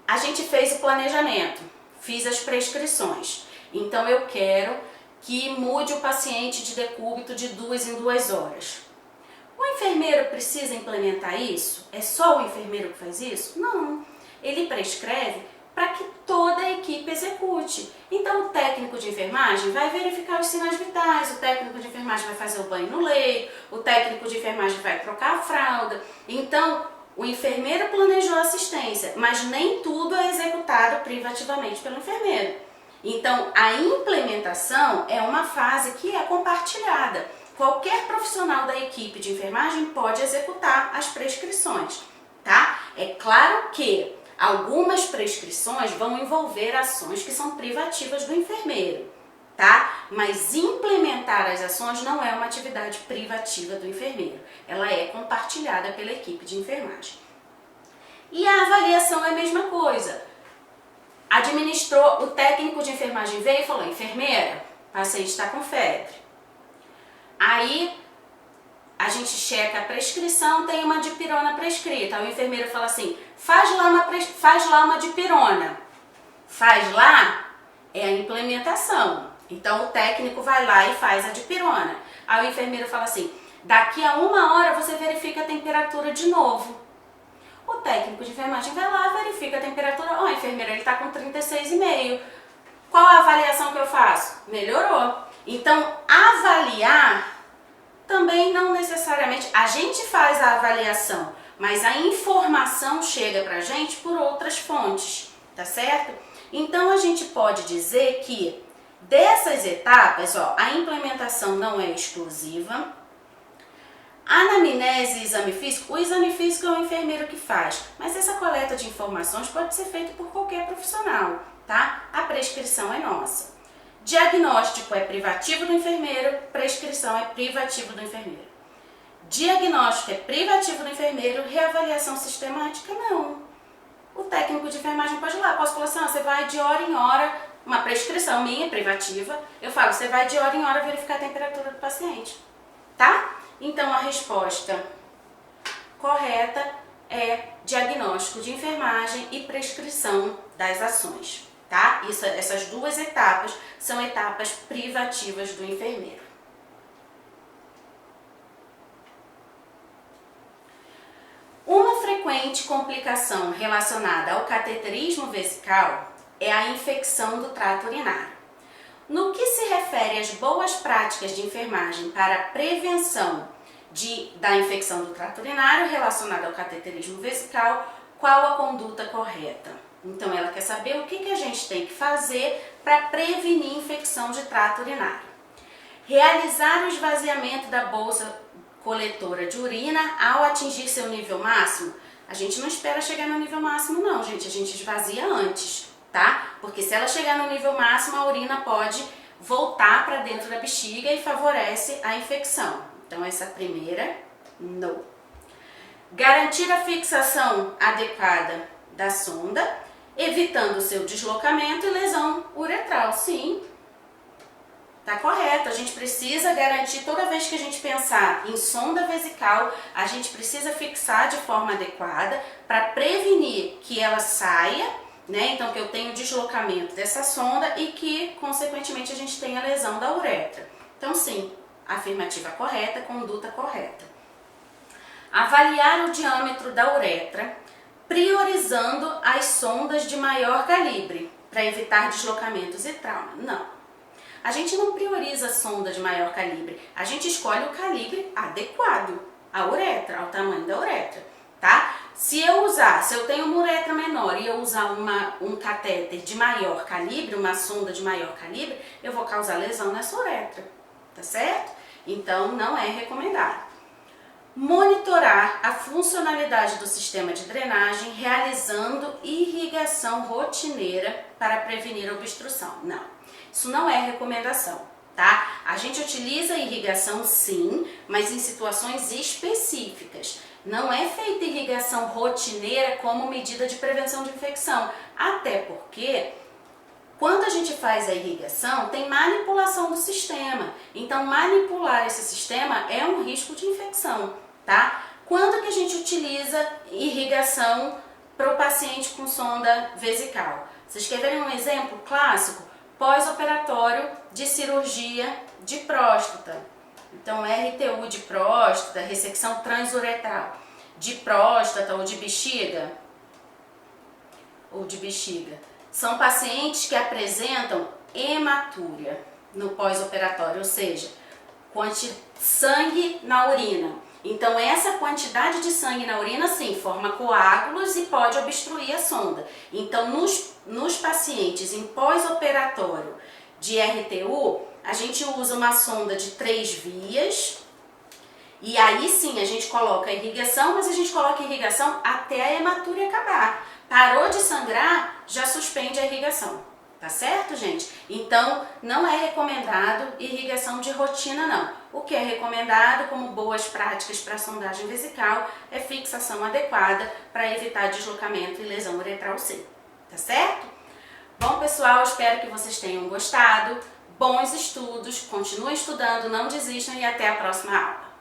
a gente fez o planejamento, fiz as prescrições. Então, eu quero que mude o paciente de decúbito de 2 em 2 horas. O enfermeiro precisa implementar isso? É só o enfermeiro que faz isso? Não. Ele prescreve para que toda a equipe execute. Então o técnico de enfermagem vai verificar os sinais vitais, o técnico de enfermagem vai fazer o banho no leito, o técnico de enfermagem vai trocar a fralda. Então o enfermeiro planejou a assistência, mas nem tudo é executado privativamente pelo enfermeiro. Então a implementação é uma fase que é compartilhada. Qualquer profissional da equipe de enfermagem pode executar as prescrições, tá? É claro que algumas prescrições vão envolver ações que são privativas do enfermeiro, tá? Mas implementar as ações não é uma atividade privativa do enfermeiro. Ela é compartilhada pela equipe de enfermagem. E a avaliação é a mesma coisa. O técnico de enfermagem veio e falou: enfermeira, o paciente está com febre. Aí a gente checa a prescrição, tem uma dipirona prescrita. Aí o enfermeiro fala assim: faz lá uma dipirona. Faz lá é a implementação. Então o técnico vai lá e faz a dipirona. Aí o enfermeiro fala assim: daqui a 1 hora você verifica a temperatura de novo. O técnico de enfermagem vai lá, verifica a temperatura. Ó, enfermeira, ele está com 36,5. Qual a avaliação que eu faço? Melhorou. Então avaliar Também não necessariamente, a gente faz a avaliação, mas a informação chega pra gente por outras fontes, tá certo? Então a gente pode dizer que dessas etapas, ó, a implementação não é exclusiva. Anamnese e exame físico, o exame físico é o enfermeiro que faz, mas essa coleta de informações pode ser feita por qualquer profissional, tá? A prescrição é nossa. Diagnóstico é privativo do enfermeiro, prescrição é privativo do enfermeiro. Diagnóstico é privativo do enfermeiro, reavaliação sistemática não. O técnico de enfermagem pode ir lá, posso falar assim, ó, você vai de hora em hora, uma prescrição minha, privativa, eu falo, você vai de hora em hora verificar a temperatura do paciente, tá? Então a resposta correta é diagnóstico de enfermagem e prescrição das ações, tá? Essas duas etapas são etapas privativas do enfermeiro. Uma frequente complicação relacionada ao cateterismo vesical é a infecção do trato urinário. No que se refere às boas práticas de enfermagem para a prevenção da infecção do trato urinário relacionada ao cateterismo vesical, qual a conduta correta? Então ela quer saber o que a gente tem que fazer para prevenir infecção de trato urinário. Realizar o esvaziamento da bolsa coletora de urina ao atingir seu nível máximo. A gente não espera chegar no nível máximo não, gente, a gente esvazia antes, tá? Porque se ela chegar no nível máximo, a urina pode voltar para dentro da bexiga e favorece a infecção. Então essa primeira, não. Garantir a fixação adequada da sonda, evitando seu deslocamento e lesão uretral. Sim, tá correto. A gente precisa garantir, toda vez que a gente pensar em sonda vesical, a gente precisa fixar de forma adequada para prevenir que ela saia, né? Então que eu tenho deslocamento dessa sonda e que, consequentemente, a gente tenha lesão da uretra. Então sim, afirmativa correta, conduta correta. Avaliar o diâmetro da uretra, priorizando as sondas de maior calibre, para evitar deslocamentos e trauma. Não. A gente não prioriza a sonda de maior calibre, a gente escolhe o calibre adequado à uretra, ao tamanho da uretra, tá? Se eu tenho uma uretra menor e eu usar um catéter de maior calibre, uma sonda de maior calibre, eu vou causar lesão nessa uretra, tá certo? Então não é recomendado. Monitorar a funcionalidade do sistema de drenagem realizando irrigação rotineira para prevenir obstrução. Não, isso não é recomendação, tá? A gente utiliza irrigação sim, mas em situações específicas. Não é feita irrigação rotineira como medida de prevenção de infecção, até porque quando a gente faz a irrigação, tem manipulação do sistema. Então, manipular esse sistema é um risco de infecção, tá? Quando que a gente utiliza irrigação para o paciente com sonda vesical? Vocês querem um exemplo clássico? Pós-operatório de cirurgia de próstata. Então, RTU de próstata, ressecção transuretral de próstata ou de bexiga. São pacientes que apresentam hematúria no pós-operatório, ou seja, sangue na urina. Então essa quantidade de sangue na urina, sim, forma coágulos e pode obstruir a sonda. Então nos pacientes em pós-operatório de RTU, a gente usa uma sonda de 3 vias e aí sim a gente coloca a irrigação, mas a gente coloca a irrigação até a hematúria acabar. Parou de sangrar, já suspende a irrigação, tá certo, gente? Então, não é recomendado irrigação de rotina, não. O que é recomendado, como boas práticas para sondagem vesical, é fixação adequada para evitar deslocamento e lesão uretral C, tá certo? Bom, pessoal, espero que vocês tenham gostado. Bons estudos, continuem estudando, não desistam e até a próxima aula.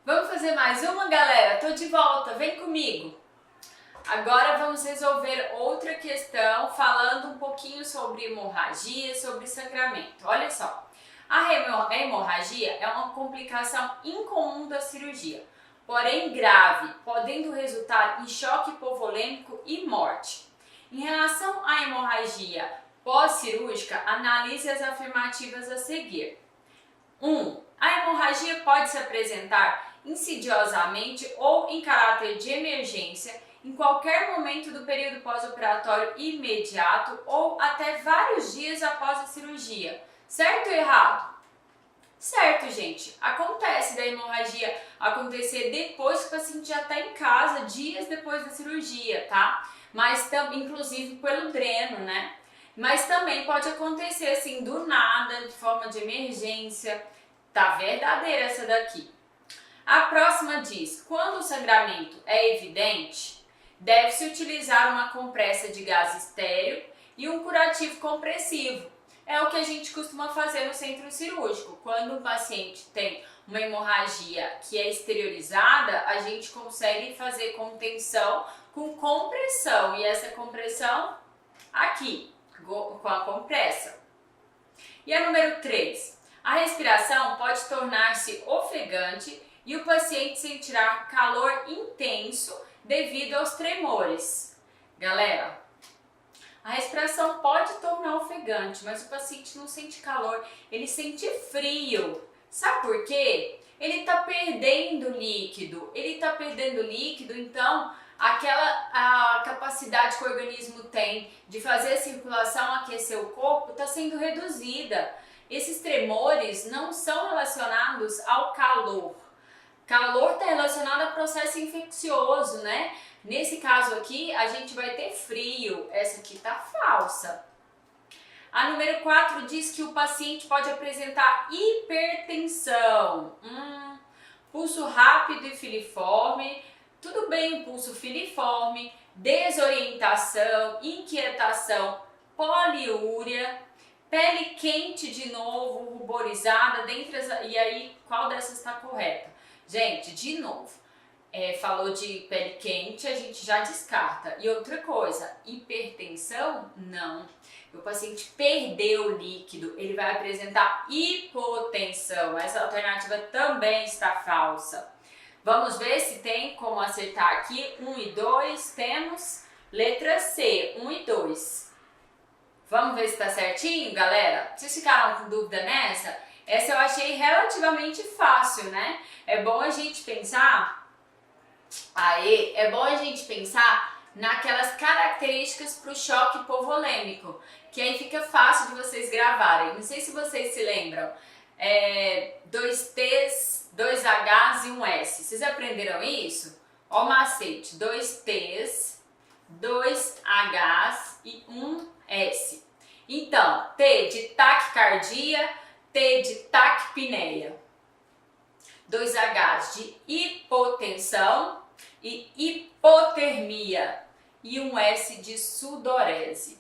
Vamos fazer mais uma, galera? Tô de volta, vem comigo! Agora vamos resolver outra questão falando um pouquinho sobre hemorragia, sobre sangramento. Olha só, a hemorragia é uma complicação incomum da cirurgia. porém grave, podendo resultar em choque hipovolêmico e morte. Em relação à hemorragia pós-cirúrgica, analise as afirmativas a seguir. 1. A hemorragia pode se apresentar insidiosamente ou em caráter de emergência em qualquer momento do período pós-operatório imediato ou até vários dias após a cirurgia. Certo ou errado? Certo, gente. Acontece da hemorragia acontecer depois que o paciente já está em casa, dias depois da cirurgia, tá? Mas inclusive pelo dreno, né? Mas também pode acontecer assim do nada, de forma de emergência. Tá verdadeira essa daqui. A próxima diz: quando o sangramento é evidente, deve-se utilizar uma compressa de gás estéril e um curativo compressivo. É o que a gente costuma fazer no centro cirúrgico. Quando o paciente tem uma hemorragia que é exteriorizada, a gente consegue fazer contenção com compressão. E essa compressão aqui, com a compressa. E a número 3. A respiração pode tornar-se ofegante e o paciente sentirá calor intenso devido aos tremores. Galera, a respiração pode tornar ofegante, mas o paciente não sente calor, ele sente frio. Sabe por quê? Ele está perdendo líquido. Então a capacidade que o organismo tem de fazer a circulação, aquecer o corpo, está sendo reduzida. Esses tremores não são relacionados ao calor. Calor está relacionado a processo infeccioso, né? Nesse caso aqui, a gente vai ter frio. Essa aqui tá falsa. A número 4 diz que o paciente pode apresentar hipertensão. Pulso rápido e filiforme. Tudo bem, pulso filiforme, desorientação, inquietação, poliúria, pele quente de novo, ruborizada, e aí qual dessas está correta? Gente, de novo, falou de pele quente, a gente já descarta. E outra coisa, hipertensão, não. O paciente perdeu líquido, ele vai apresentar hipotensão. Essa alternativa também está falsa. Vamos ver se tem como acertar aqui. 1 e 2, temos letra C, 1 e 2. Vamos ver se está certinho, galera? Vocês ficaram com dúvida nessa? Essa eu achei relativamente fácil, né? É bom a gente pensar naquelas características para o choque hipovolêmico, que aí fica fácil de vocês gravarem. Não sei se vocês se lembram. 2 T's, 2 H's e 1 S. Vocês aprenderam isso? Ó o macete. 2 T's, 2 H's e 1 S. Então, T de taquicardia, T de taquipneia. 2 H's de hipotensão e hipotermia. E 1 S de sudorese.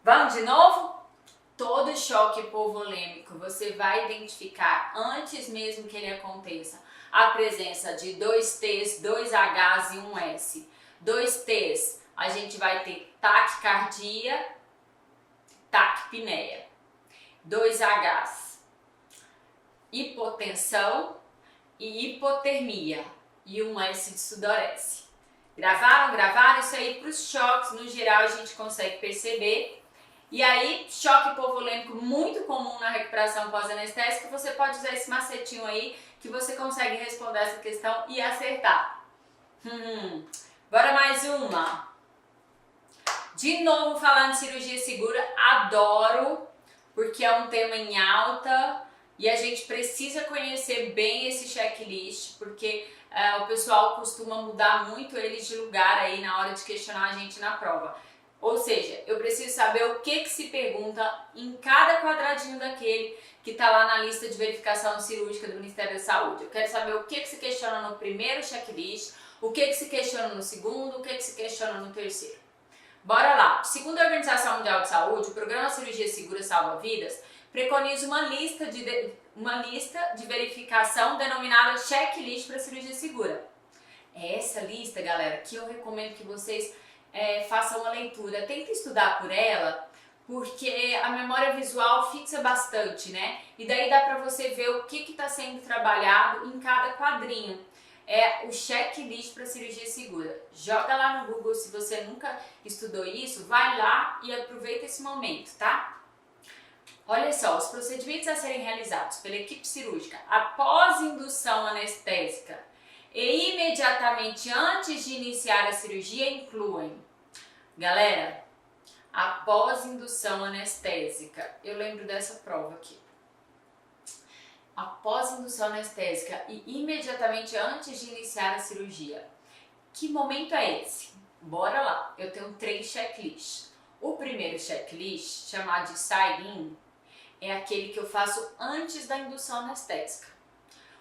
Vamos de novo? Todo choque hipovolêmico você vai identificar antes mesmo que ele aconteça a presença de 2 T's, 2 H's e 1 S. 2 T's, a gente vai ter taquicardia, taquipneia. 2 H's, hipotensão e hipotermia. E 1 S de sudorese. Gravaram? Isso aí para os choques, no geral, a gente consegue perceber. E aí, choque hipovolêmico muito comum na recuperação pós-anestésica, você pode usar esse macetinho aí que você consegue responder essa questão e acertar. Bora mais uma. De novo falando de cirurgia segura, adoro, porque é um tema em alta e a gente precisa conhecer bem esse checklist, porque o pessoal costuma mudar muito eles de lugar aí na hora de questionar a gente na prova. Ou seja, eu preciso saber o que se pergunta em cada quadradinho daquele que está lá na lista de verificação cirúrgica do Ministério da Saúde. Eu quero saber o que se questiona no primeiro checklist, o que se questiona no segundo, o que se questiona no terceiro. Bora lá! Segundo a Organização Mundial de Saúde, o Programa Cirurgia Segura Salva Vidas preconiza uma lista de verificação denominada checklist para cirurgia segura. É essa lista, galera, que eu recomendo que vocês façam uma leitura. Tentem estudar por ela, porque a memória visual fixa bastante, né? E daí dá para você ver o que está sendo trabalhado em cada quadrinho. é o checklist para cirurgia segura. Joga lá no Google se você nunca estudou isso, vai lá e aproveita esse momento, tá? Olha só, os procedimentos a serem realizados pela equipe cirúrgica após indução anestésica e imediatamente antes de iniciar a cirurgia incluem, galera, após indução anestésica, eu lembro dessa prova aqui. Após indução anestésica e imediatamente antes de iniciar a cirurgia. Que momento é esse? Bora lá, eu tenho 3 checklists. O primeiro checklist, chamado de sign-in, é aquele que eu faço antes da indução anestésica.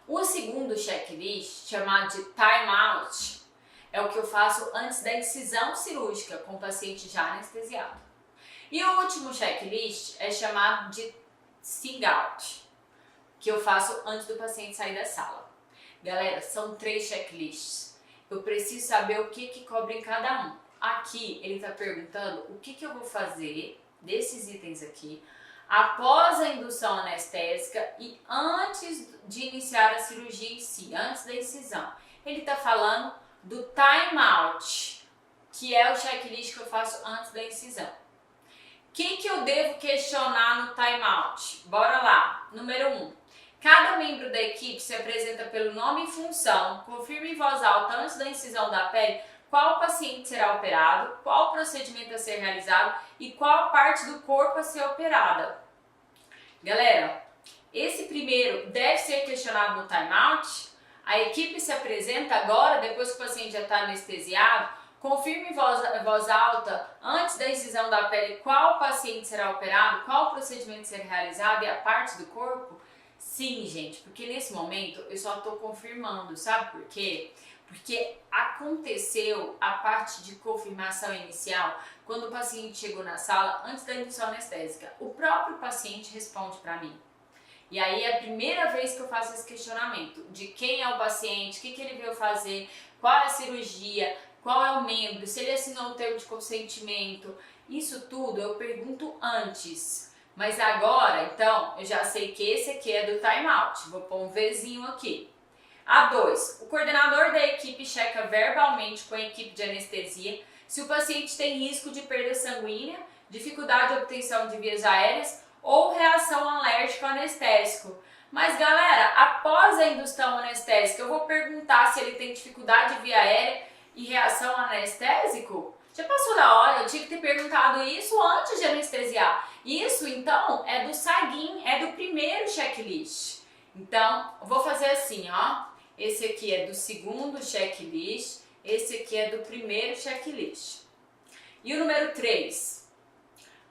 O segundo checklist, chamado de time-out, é o que eu faço antes da incisão cirúrgica com o paciente já anestesiado. E o último checklist é chamado de sing-out, que eu faço antes do paciente sair da sala. Galera, são 3 checklists. Eu preciso saber o que cobre em cada um. Aqui ele está perguntando o que eu vou fazer desses itens aqui após a indução anestésica e antes de iniciar a cirurgia em si, antes da incisão. Ele está falando do time out, que é o checklist que eu faço antes da incisão. O que eu devo questionar no time out? Bora lá. Número 1. Cada membro da equipe se apresenta pelo nome e função, confirma em voz alta antes da incisão da pele qual paciente será operado, qual procedimento a ser realizado e qual parte do corpo a ser operada. Galera, esse primeiro deve ser questionado no time-out. A equipe se apresenta agora, depois que o paciente já está anestesiado, confirma em voz alta antes da incisão da pele qual paciente será operado, qual procedimento ser realizado e a parte do corpo. Sim, gente, porque nesse momento eu só estou confirmando, sabe por quê? Porque aconteceu a parte de confirmação inicial quando o paciente chegou na sala antes da indução anestésica. O próprio paciente responde para mim. E aí é a primeira vez que eu faço esse questionamento de quem é o paciente, o que ele veio fazer, qual é a cirurgia, qual é o membro, se ele assinou um termo de consentimento. Isso tudo eu pergunto antes. Mas agora, então, eu já sei que esse aqui é do time-out. Vou pôr um Vzinho aqui. A2. O coordenador da equipe checa verbalmente com a equipe de anestesia se o paciente tem risco de perda sanguínea, dificuldade de obtenção de vias aéreas ou reação alérgica ao anestésico. Mas, galera, após a indução anestésica, eu vou perguntar se ele tem dificuldade de via aérea e reação ao anestésico? Já passou da hora, eu tinha que ter perguntado isso antes de anestesiar. Isso, então, é do sign-in, é do primeiro checklist. Então, eu vou fazer assim, ó. Esse aqui é do segundo checklist, esse aqui é do primeiro checklist. E o número 3.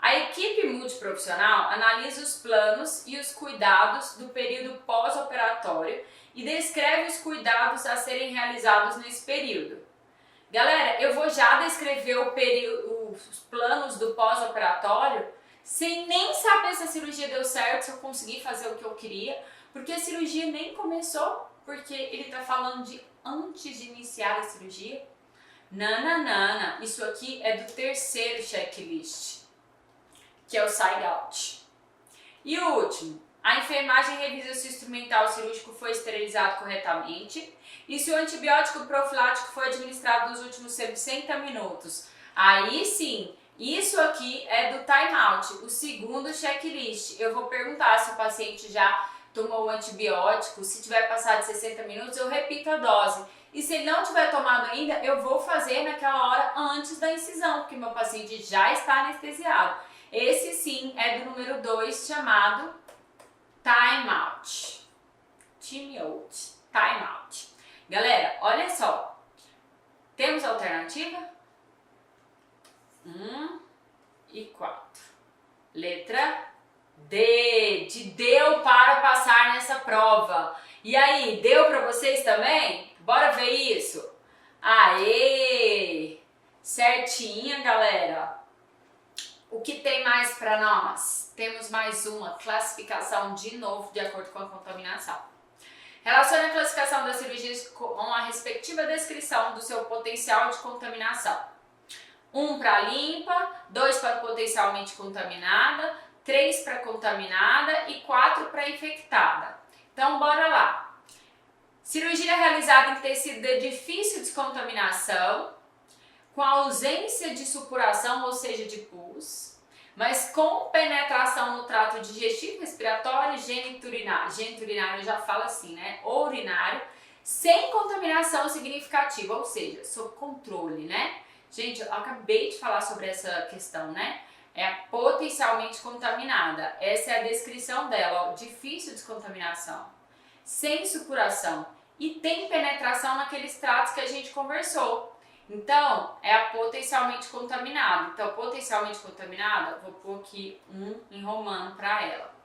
A equipe multiprofissional analisa os planos e os cuidados do período pós-operatório e descreve os cuidados a serem realizados nesse período. Galera, eu vou já descrever os planos do pós-operatório sem nem saber se a cirurgia deu certo, se eu consegui fazer o que eu queria, porque a cirurgia nem começou, porque ele está falando de antes de iniciar a cirurgia. Nananana, isso aqui é do terceiro checklist, que é o side-out. E o último, a enfermagem revisa se o instrumental cirúrgico foi esterilizado corretamente e se o antibiótico profilático foi administrado nos últimos 60 minutos. Aí sim, isso aqui é do time-out, o segundo checklist. Eu vou perguntar se o paciente já tomou o antibiótico, se tiver passado de 60 minutos, eu repito a dose. E se ele não tiver tomado ainda, eu vou fazer naquela hora antes da incisão, porque meu paciente já está anestesiado. Esse sim é do número 2, chamado time out. Time out. Galera, olha só. Temos alternativa? 1 e 4. Letra D, de deu para passar nessa prova. E aí, deu para vocês também? Bora ver isso? Aê! Certinha, galera. O que tem mais para nós? Temos mais uma classificação de novo de acordo com a contaminação. Relacione a classificação das cirurgias com a respectiva descrição do seu potencial de contaminação. 1 para limpa, 2 para potencialmente contaminada, 3 para contaminada e 4 para infectada. Então, bora lá. Cirurgia realizada em tecido de difícil descontaminação, com ausência de supuração, ou seja, de pus, mas com penetração no trato digestivo, respiratório, geniturinário. Geniturinário já fala assim, né? Ou urinário, sem contaminação significativa, ou seja, sob controle, né? Gente, eu acabei de falar sobre essa questão, né? É a potencialmente contaminada. Essa é a descrição dela, ó, difícil descontaminação, sem supuração e tem penetração naqueles tratos que a gente conversou. Então, é a potencialmente contaminada. Então, potencialmente contaminada, vou pôr aqui em romano para ela.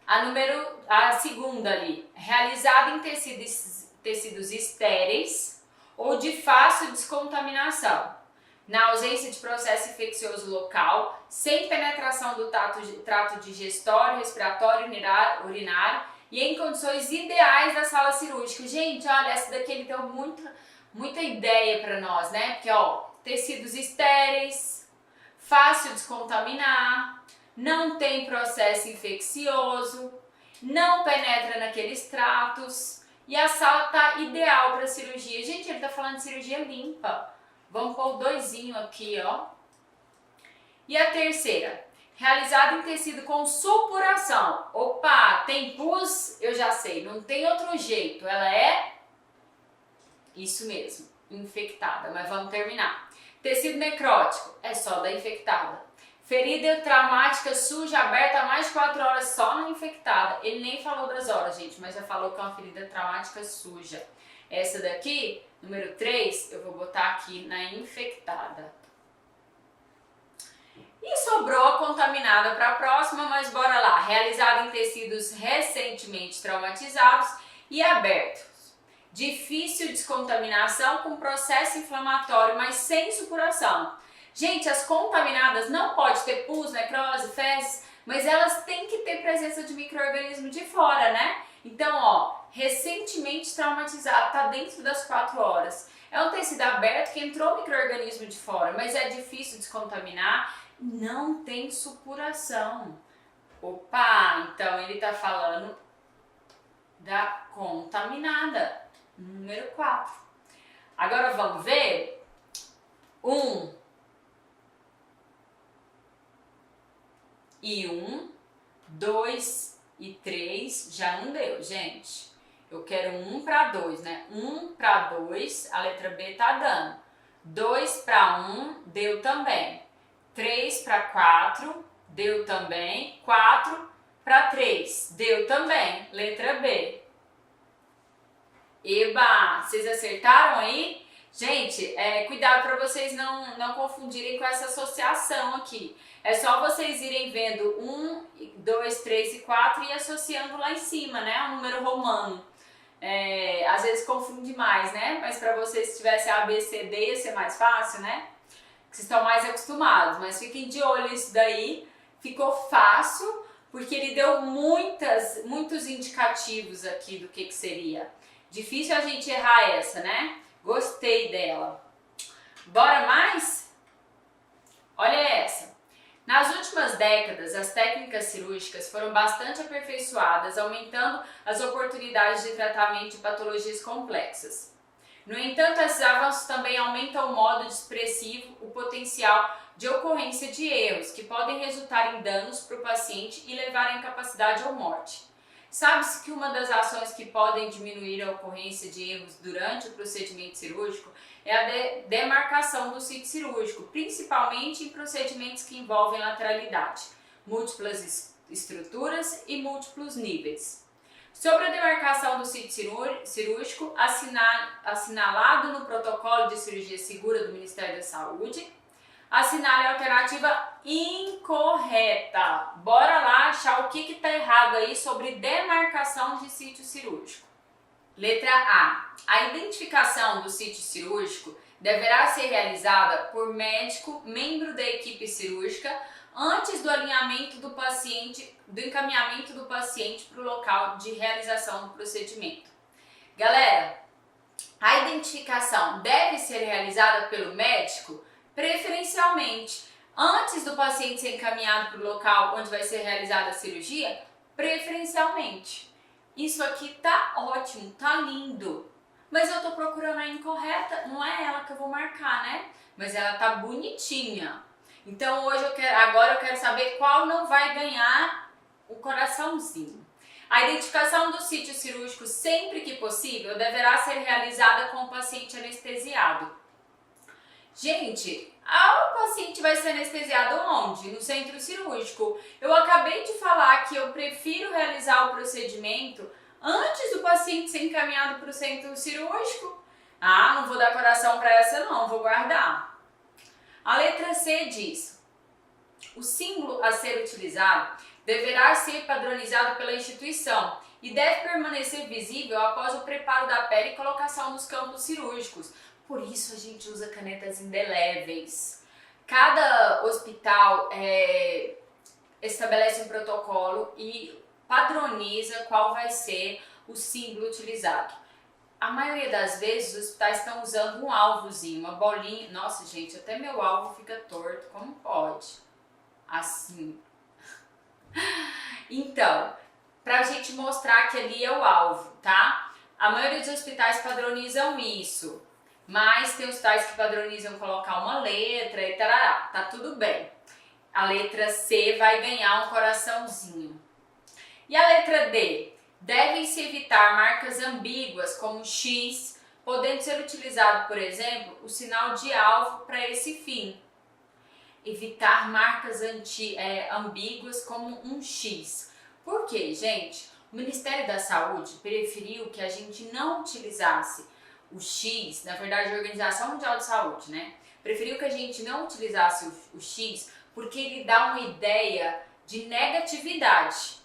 A segunda ali, realizada em tecidos estéreis ou de fácil descontaminação, na ausência de processo infeccioso local, sem penetração do trato digestório, respiratório, urinário e em condições ideais da sala cirúrgica. Gente, olha, essa daqui ele deu muita ideia para nós, né? Porque, ó, tecidos estéreis, fácil descontaminar, não tem processo infeccioso, não penetra naqueles tratos e a sala tá ideal para cirurgia. Gente, ele tá falando de cirurgia limpa. Vamos pôr o doisinho aqui, ó. E a terceira, realizada em tecido com supuração. Opa, tem pus? Eu já sei, não tem outro jeito. Ela é isso mesmo, infectada, mas vamos terminar. Tecido necrótico, é só da infectada. Ferida traumática suja, aberta há mais de 4 horas só na infectada. Ele nem falou das horas, gente, mas já falou que é uma ferida traumática suja. Essa daqui, número 3, eu vou botar aqui na infectada. E sobrou a contaminada para a próxima, mas bora lá. Realizada em tecidos recentemente traumatizados e abertos. Difícil descontaminação com processo inflamatório, mas sem supuração. Gente, as contaminadas não pode ter pus, necrose, fezes, mas elas têm que ter presença de micro-organismo de fora, né? Então, ó, recentemente traumatizado, tá dentro das 4 horas. É um tecido aberto que entrou micro-organismo de fora, mas é difícil descontaminar, não tem supuração. Opa, então ele tá falando da contaminada. Número 4. Agora vamos ver 1 e 1, 2 e 3, já não deu, gente. Eu quero 1 para 2, né? 1 para 2, a letra B tá dando. 2 para 1, deu também. 3 para 4, deu também. 4 para 3, deu também. Letra B. Eba, vocês acertaram aí? Gente, cuidado para vocês não confundirem com essa associação aqui. É só vocês irem vendo 1, 2, 3 e 4 e associando lá em cima, né? Um número romano. Às vezes confunde mais, né? Mas para vocês, se tivesse A, B, C, D, ia ser mais fácil, né? Vocês estão mais acostumados. Mas fiquem de olho nisso daí. Ficou fácil, porque ele deu muitos indicativos aqui do que seria. Difícil a gente errar essa, né? Gostei dela. Bora mais? Olha essa. Nas últimas décadas, as técnicas cirúrgicas foram bastante aperfeiçoadas, aumentando as oportunidades de tratamento de patologias complexas. No entanto, esses avanços também aumentam o modo expressivo, o potencial de ocorrência de erros, que podem resultar em danos para o paciente e levar à incapacidade ou morte. Sabe-se que uma das ações que podem diminuir a ocorrência de erros durante o procedimento cirúrgico é a demarcação do sítio cirúrgico, principalmente em procedimentos que envolvem lateralidade, múltiplas estruturas e múltiplos níveis. Sobre a demarcação do sítio cirúrgico, assinalado no protocolo de cirurgia segura do Ministério da Saúde, assinale a alternativa incorreta. Bora lá achar o que está errado aí sobre demarcação de sítio cirúrgico. Letra A. A identificação do sítio cirúrgico deverá ser realizada por médico, membro da equipe cirúrgica, antes do alinhamento do paciente, do encaminhamento do paciente para o local de realização do procedimento. Galera, a identificação deve ser realizada pelo médico preferencialmente antes do paciente ser encaminhado para o local onde vai ser realizada a cirurgia, preferencialmente. isso aqui tá ótimo, tá lindo, mas eu tô procurando a incorreta, não é ela que eu vou marcar, né? Mas ela tá bonitinha. Então hoje agora eu quero saber qual não vai ganhar o coraçãozinho. A identificação do sítio cirúrgico, sempre que possível, deverá ser realizada com o paciente anestesiado. Gente, o paciente vai ser anestesiado onde? No centro cirúrgico. Eu acabei de falar que eu prefiro realizar o procedimento antes do paciente ser encaminhado para o centro cirúrgico. Não vou dar coração para essa não, vou guardar. A letra C diz: o símbolo a ser utilizado deverá ser padronizado pela instituição e deve permanecer visível após o preparo da pele e colocação nos campos cirúrgicos. Por isso a gente usa canetas indeléveis. Cada hospital estabelece um protocolo e padroniza qual vai ser o símbolo utilizado. A maioria das vezes os hospitais estão usando um alvozinho, uma bolinha. Nossa, gente, até meu alvo fica torto. Como pode? Assim. Então, pra gente mostrar que ali é o alvo, tá? A maioria dos hospitais padronizam isso, mas tem hospitais que padronizam colocar uma letra e tarará, tá tudo bem. A letra C vai ganhar um coraçãozinho. E a letra D? Devem-se evitar marcas ambíguas como X, podendo ser utilizado, por exemplo, o sinal de alvo para esse fim. Evitar marcas ambíguas como um X. Por quê, gente? O Ministério da Saúde preferiu que a gente não utilizasse o X, na verdade a Organização Mundial de Saúde, né? Preferiu que a gente não utilizasse o X porque ele dá uma ideia de negatividade,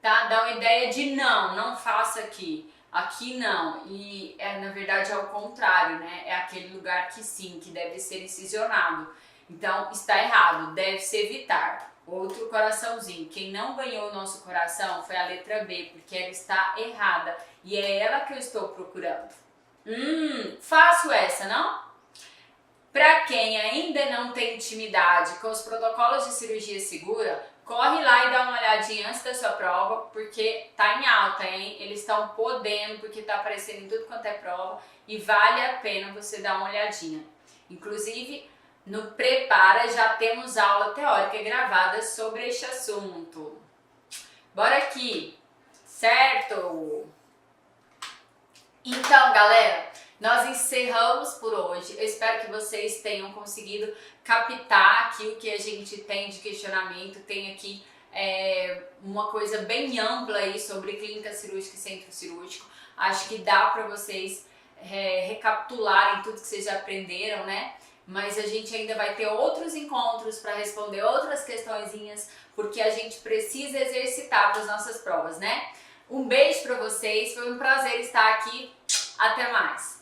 tá? Dá uma ideia de não faça aqui não. E na verdade é o contrário, né? É aquele lugar que sim, que deve ser incisionado. Então, está errado, deve-se evitar. Outro coraçãozinho. Quem não ganhou o nosso coração foi a letra B, porque ela está errada. E é ela que eu estou procurando. Fácil essa, não? Para quem ainda não tem intimidade com os protocolos de cirurgia segura, corre lá e dá uma olhadinha antes da sua prova, porque tá em alta, hein? Eles estão podendo, porque tá aparecendo em tudo quanto é prova, e vale a pena você dar uma olhadinha. Inclusive, no Prepara já temos aula teórica gravada sobre este assunto. Bora aqui, certo? Então, galera, nós encerramos por hoje. Eu espero que vocês tenham conseguido captar aqui o que a gente tem de questionamento. Tem aqui uma coisa bem ampla aí sobre clínica cirúrgica e centro cirúrgico. Acho que dá para vocês recapitularem tudo que vocês já aprenderam, né? Mas a gente ainda vai ter outros encontros para responder outras questõezinhas, porque a gente precisa exercitar para as nossas provas, né? Um beijo para vocês, foi um prazer estar aqui, até mais!